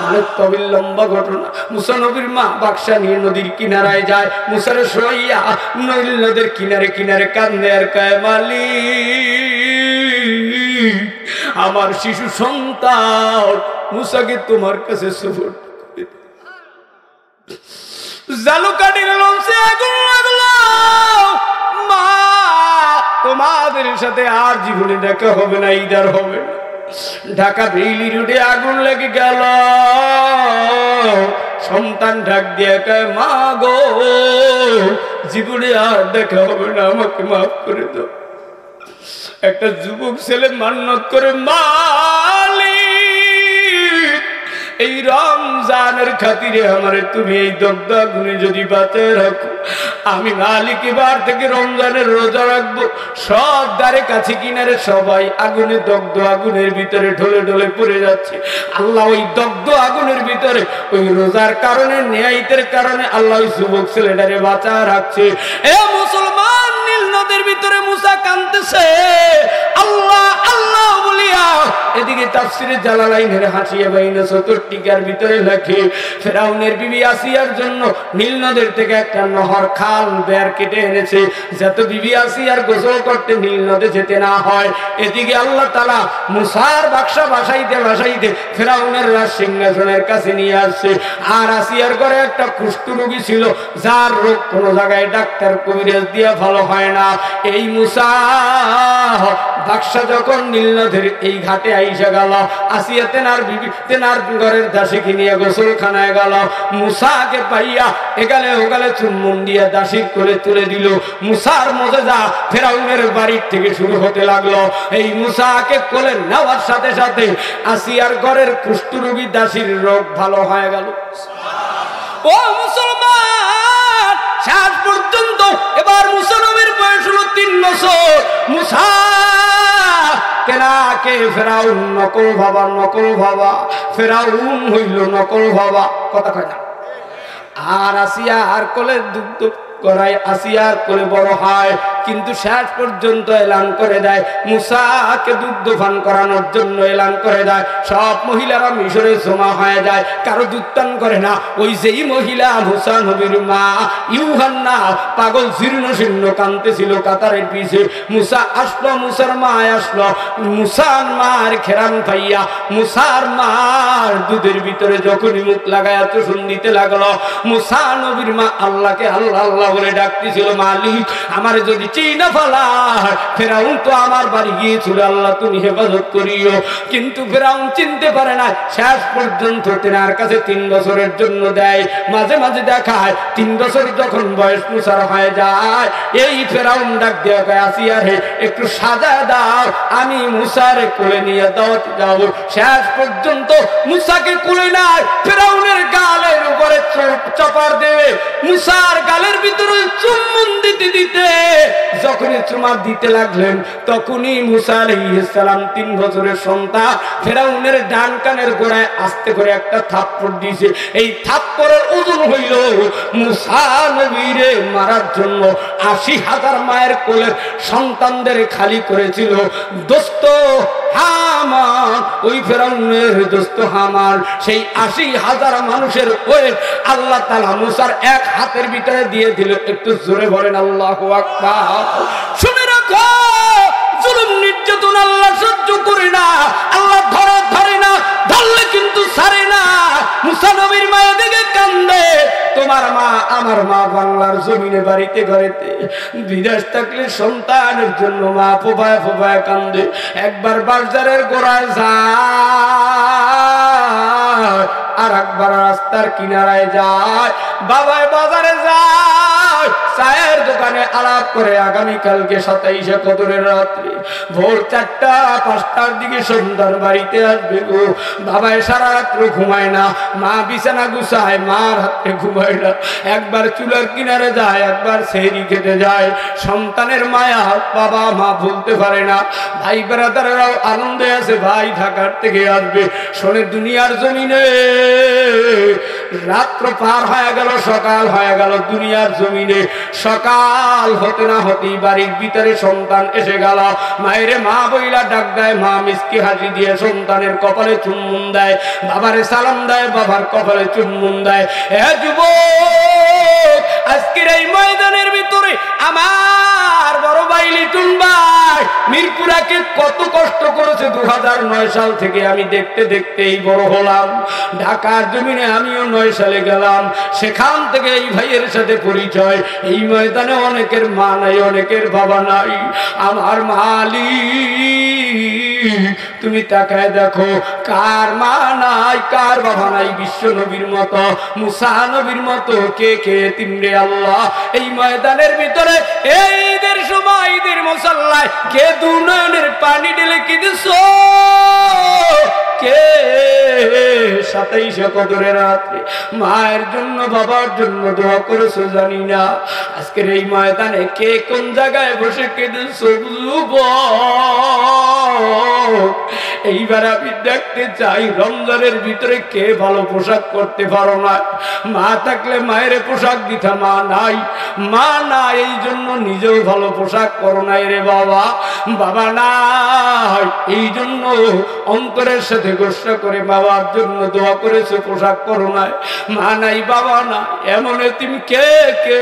অনেক তবিল লম্বা ঘটনা। মুসা নবীর মা বাক্সা নিয়ে নদীর কিনারায় যায়। মুসারে সইয়া নীল নদের কিনারে কিনারে কান্দে আর কয়, মালিক আমার শিশু সন্তান মুসাকে তোমার কাছে সুপুর্দ করে দাও। জালুকাটির লঞ্চে আগুন লাগলো। মা তোমাদের সাথে আর জীবনে দেখা হবে না, ইদার হবে না। ঢাকা বেইলি রোডে আগুন লেগে গেল। সন্তান ডাক দিয়ে কয়, মা গো জীবনে আর দেখা হবে না, আমাকে মাফ করে দাও। একটা যুবক ছেলে মান্নত করে, মালিক এই রমজানের খাতিরে আমারে তুমি এই দগ্ধ আগুনে যদি বাঁচিয়ে রাখো, আমি মালিক এবার থেকে রমজানের রোজা রাখবো। সব দ্বারে কাছে কিনারে সবাই আগুনে দগ্ধ আগুনের ভিতরে ঢলে ঢলে পড়ে যাচ্ছে। আল্লাহ ওই দগ্ধ আগুনের ভিতরে ওই রোজার কারণে, ন্যায়িতের কারণে আল্লাহ ওই যুবক ছেলেটারে বাঁচা রাখছে। এ মুসলমান, নীল নদের ভিতরে মুসা কাঁদতেছে, আল্লাহ আল্লাহ বলিয়া। এদিকে তাফসিরে জালালাইনের হাসিয়া বাইনা ৭০ টিকার ভিতরে লেখে ফেরাউনের বিবি আসিয়ার জন্য নীল নদের থেকে একটা নহর খাল বের কেটে এনেছে, যাতে বিবি আসিয়ার গোসল করতে নীল নদে যেতে না হয়। এদিকে আল্লাহ তাআলা মুসার বাক্সা বাসাইতে বাসাইতে ফেরাউনের রাজ সিংহাসনের কাছে নিয়ে আসছে। আর আসিয়ার ঘরে একটা কুষ্ঠ রোগী ছিল, যার রোগ কোনো জায়গায় ডাক্তার কবিরাজ দিয়া ভালো হয় না। এই মুসা বাক্সা যখন নীল নদের এই ঘাটে আইসা গেল, আসিয়া তেনার বিবি তেনার ঘরের দাসীকে নিয়ে গোসলখানায় গেল। মুসাকে পাইয়া এগালে ওগালে চুম্বন দিয়া দাসীর করে তুলে দিল। মুসার মুজিজা ফেরাউনের বাড়ির থেকে শুরু হতে লাগলো। এই মুসাকে কোলে নেওয়ার সাথে সাথে আসিয়ার ঘরের কুষ্ঠরোগী দাসীর রোগ ভালো হয়ে গেল। ও মুসলমান, শেষ পর্যন্ত এবার মুসা নবীর বয়স হলো ৩ বছর। মুসা তেনাকে ফেরাউন নকল ভাবা, ফেরাউন হইল নকল ভাবা, কথা কয় না। আর আসিয়া আর কোলে দুগ্ধ করায়, আসিয়ার কোলে বড় হয়, কিন্তু শেষ পর্যন্ত এলান করে দেয় মুসাকে দুগ্ধ পান করানোর জন্য এলান করে দেয়। সব মহিলারা মিশরে জমা হয়ে যায়, কারো দুধ পান করে না। ওই যেই মহিলা মুসা নবীর মা ইউহান্না পাগল জীর্ণ শীর্ণ কাঁদতেছিল কাতারের পিছে, মুসা আসলো, মুসার মা আসলো। মুসার মার খেরান পাইয়া মুসার মার দুধের ভিতরে যখনই মুখ লাগায় চুষণ দিতে লাগলো, মুসা নবীর মা আল্লাহকে আল্লাহ আল্লাহ বলে ডাকতেছিল, মালিক আমার যদি চিনা ফেলা। ফেরাউন তো আমার বাড়ি গিয়েছিল, আল্লাহ তুমি হেফাজত করিও। কিন্তু ফেরাউন চিনতে পারে না। শেষ পর্যন্ত তেনার কাছে ৩ বছরের জন্য দেয়, মাঝে মাঝে দেখায় ৩ বছর যখন বয়স মুসার হয়ে যায়, এই ফেরাউন ডাক দেওয়া গায়ে আসিয়া হে একটু সাজা দাও, আমি মুসারে কোলে নিয়ে দাওয়াতে যাবো। শেষ পর্যন্ত মুসাকে কোলে নাই, ফেরাউনের গালের উপরে চপার দেবে। মুসার গালের ভিতরে চুম্বন দিতে দিতে যখনই চুমা দিতে লাগলেন, তখনই মুসা আলাইহিস সালাম ৩ বছরের সন্তান ফেরাউনের ডান কানের গোড়ায় আস্তে করে একটা থাপ্পড় দিয়েছে। এই থাপ্পড়ের ওজন হইল মুসা নবীরে মারার জন্য ৮০,০০০ মায়ের কোলের সন্তানদের খালি করেছিল। দোস্ত হামান, ওই ফেরাউনের দোস্ত হামান, সেই ৮০,০০০ মানুষের ওয়েট আল্লাহ তাআলা মুসার এক হাতের ভিতরে দিয়ে দিল। একটু জোরে বলেন আল্লাহু আকবার। শুনে রাখো, জুলুম নির্যাতন আল্লাহ সহ্য করে না, আল্লাহ ধরে না, ধরলে কিন্তু ছাড়ে না। মুসা নবীর মায়ের দিকে কান্দে, তোমার মা আমার মা বাংলার জমিনে বাড়িতে ঘরেতে, বিদেশ থাকলে সন্তানের জন্য মা ফোপায় ফোপায় কান্দে। একবার বাজারের গোড়ায় যায়, আর একবার রাস্তার কিনারায় যায়, বাবায় বাজারে যায়, চায়ের দোকানে আলাপ করে আগামীকালকে ২৭শে কদরের রাত্রি ভোর ৪টা-৫টার দিকে সন্ধ্যার বাড়িতে আসবে গো। বাবায় সারা রাত্র ঘুমায় না, মা বিছানা গুছায়, মা রাত্রে ঘুমায় না। একবার চুলার কিনারে যায়, একবার সেহরি খেতে যায়। সন্তানের মায়া বাবা মা ভুলতে পারে না। ভাই ব্রাদাররাও আনন্দে আছে, ভাই ঢাকার থেকে আসবে। শোনে দুনিয়ার জমিনে রাত্র পার হয়ে গেল, সকাল হয়ে গেল। দুনিয়ার জমিনে সকাল হতে না হতেই বাড়ির ভিতরে সন্তান এসে গেল। মায়েরে মা বইলা ডাক দেয়, মা মিষ্টি হাসি দিয়ে সন্তানের কপালে চুম্বন দেয়, বাবারে সালাম দেয়, বাবার কপালে চুম্বন দেয়। এ যুবক, আজকের এই ময়দানের ভিতরে আমার বড় ভাই লিটন ভাই মিরপুরাকে কত কষ্ট করেছে। ২০০৯ সাল থেকে আমি দেখতে দেখতেই বড় হলাম। ঢাকার জমিনে আমিও ৯ সালে গেলাম, সেখান থেকে এই ভাইয়ের সাথে পরিচয়। এই ময়দানে অনেকের মা নাই, অনেকের বাবা নাই। আমার মালিক, তুমি তাকায় দেখো, কার মা নাই, কার বাবা নাই। বিশ্ব নবীর মতো, মুসা নবীর মতো কে কে তিনরে আল্লাহ এই ময়দানের ভিতরে এই ঈদের সময় ঈদের মুসাল্লায় কে দুনয়নের পানি ঢেলে কি দিছো, কে 27 কদরের রাতে মায়ের জন্য বাবার জন্য দোয়া করেছো জানি না। আজকের এই ময়দানে কে কোন জায়গায় বসে কেঁদেছো এইবার আমি দেখতে চাই রমজানের ভিতরে কে ভালো পোশাক করতে পারো না। মা থাকলে মায়ের পোশাক দিতা, মা নাই, মা না এই জন্য নিজেও ভালো পোশাক করো নাই রে বাবা। বাবা নাই এই জন্য অন্তরের সাথে গোসা করে বাবার জন্য দোয়া করেছে, পোশাক করো নাই। মা নাই বাবা না, এমন এতিম কে কে?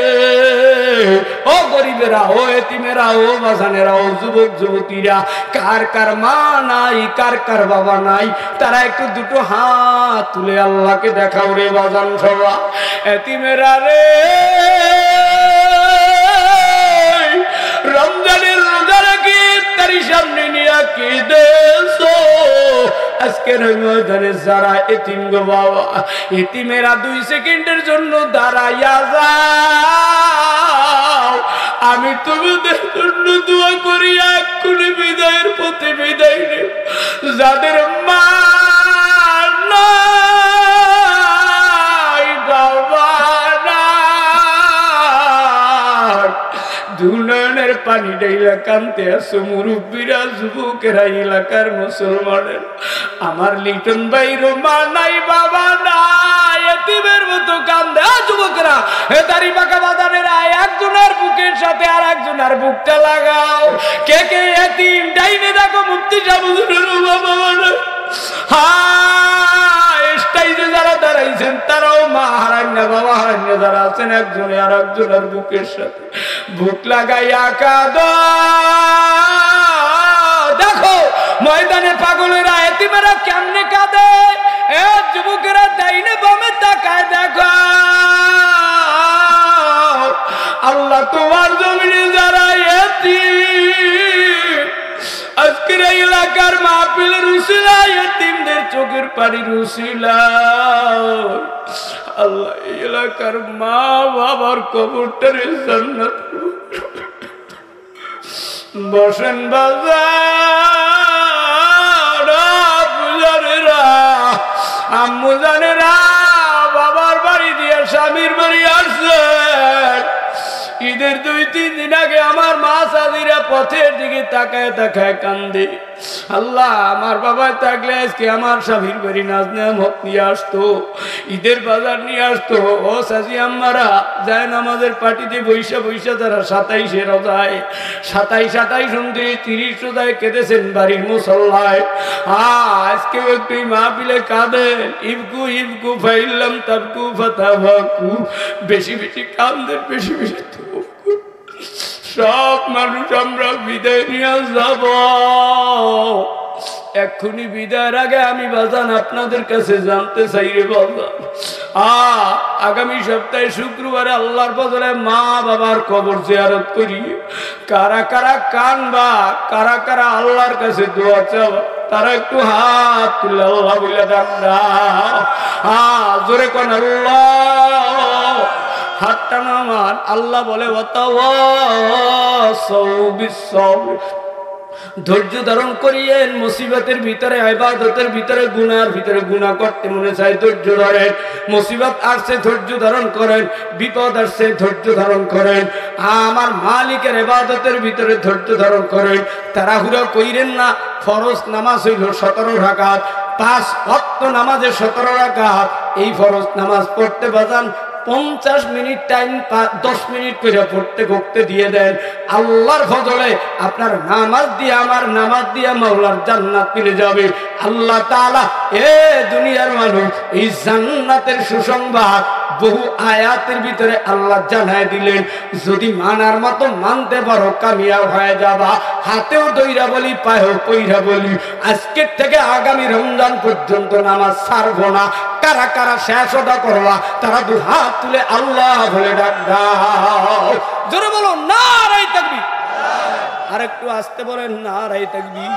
ও গরিবেরা, ও এতিমেরা, ও বাজানেরা, ও যুবক যুবতীরা, কার কার মা নাই, কার কার বাবা নাই, তারা একটু দুটো হাত তুলে আল্লাহকে দেখাও রে বাজান সবা। এতিমেরা রে, রমজানের রোজা রাখি তার সামনে নিয়ে কি দেছো। আজকের ময়দানে যারা এতিম গো বাবা, এতিমেরা 2 সেকেন্ডের জন্য দাঁড়াইয়া যাও, আমি তোমাদের জন্য দোয়া করি এক্ষুনি বিদায়ের পথে বিদায় নেব। যাদের মা নাই, বাবা নাই, দুনয়নের পানি ডাইলা কানতে আসো মুরব্বীরা, যুবকেরা, এলাকার মুসলমানের। আমার লিটন ভাইরও মা নাই, বাবা নাই, এতিমের মতো কান্দে। যুবকেরা, এ দাড়ি পাকা বাদানেরা, একজনের বুকের সাথে আর একজনের বুকটা লাগাও। কে কে এতিম ডাইনে দেখো, মুফতি সাহেবের বাবা নাই। স্টাইজে যারা দাঁড়াইছেন তারাও মা হারান্য, বাবা হারান্য যারা আছেন, একজনে আর একজনের বুকের সাথে বুক লাগাইয়া কাঁদো। দেখো ময়দানে পাগলেরা, এতিমেরা কেমনে কাঁদে। এ যুবকেরা ডাইনে বামে তাকায় দেখো, আল্লাহ তোমার জমিনে যারা এতিম, আজকের এই এলাকার মাহফিলের উসিলায় এতিমদের চোখের পানির উসিলায় আল্লাহ এই এলাকার মা বাবার কবরটারে জান্নাত বসেন বাজারেরা, আম্মু জানেরা, বাবার বাড়ি দিয়ে স্বামীর বাড়ি আসছে। ঈদের 2-3 দিন আগে আমার মা সাদিরা পথের দিকে তাকায় তাকায় কান্দে। আল্লাহ, আমার বাবা থাকলে আজকে আমার স্বামীর বাড়ি নাজ নেয়ামত নিয়ে আসতো, ঈদের বাজার নিয়ে আসতো। ও সাজি আম্মারা যায় নামাজের পার্টিতে বৈশা বৈশা তারা 27 রোজায় 27 29 রোজায় কেঁদেছেন বাড়ির মুসল্লায়। আজকেও একটু মাহফিলে কাঁদেন। ইবকু ইবকু ফাইল্লাম তাবকু ফাতাবাকু, বেশি বেশি কাঁদেন, বেশি বেশি। সব মানুষ আমরা বিদায় নিয়ে যাব। এক্ষুনি বিদায়ের আগে আমি বাজান আপনাদের কাছে জানতে চাই রে বাজান, আগামী সপ্তাহে শুক্রবারে আল্লাহর বদলে মা বাবার কবর জিয়ারত করি। কারা কারা কানবা, কারা কারা আল্লাহর কাছে দোয়া চাওয়া, তারা একটু হাত তুলে আল্লাহ বলে ডাকরা। জোরে কোন আল্লাহ, হাতটা নামান। আল্লাহ বলে ধৈর্য ধারণ করিয়েন। মুসিবতের ভিতরে, ইবাদতের ভিতরে, গুনার ভিতরে, গুনাহ করতে মনে চায় ধৈর্য ধরেন। মুসিবত আসছে ধৈর্য ধারণ করেন, বিপদ আসছে ধৈর্য ধারণ করেন। আমার মালিকের ইবাদতের ভিতরে ধৈর্য ধারণ করেন। তাড়াহুড়া কইরেন না। ফরজ নামাজ হইল 17 রাকাত, 5 ওয়াক্ত নামাজে 17 রাকাত। এই ফরজ নামাজ পড়তে বাজান 50 মিনিট টাইম, 10 মিনিট করে পড়তে করতে দিয়ে দেন। আল্লাহর ফজলে আপনার নামাজ দিয়ে, আমার নামাজ দিয়ে মাওলার জান্নাত পেয়ে যাবে। আল্লাহ তাআলা এ দুনিয়ার মানুষ এই জান্নাতের সুসংবাদ বহু আয়াতের ভিতরে আল্লাহ জানায় দিলেন। যদি মানার মতো মানতে পারো কামিয়াব হয়ে যাবা। হাতেও দইরা বলি, পায়েও কইরা বলি, আজকের থেকে আগামী রমজান পর্যন্ত নামাজ ছাড়বো না। কারা কারা শেষ ওটা করবা তারা 2 হাত তুলে আল্লাহ বলে ডাক দাও। জোরে বলো নারায়ে তাকবীর। আর একটু আস্তে বলেন নারায়ে তাকবীর।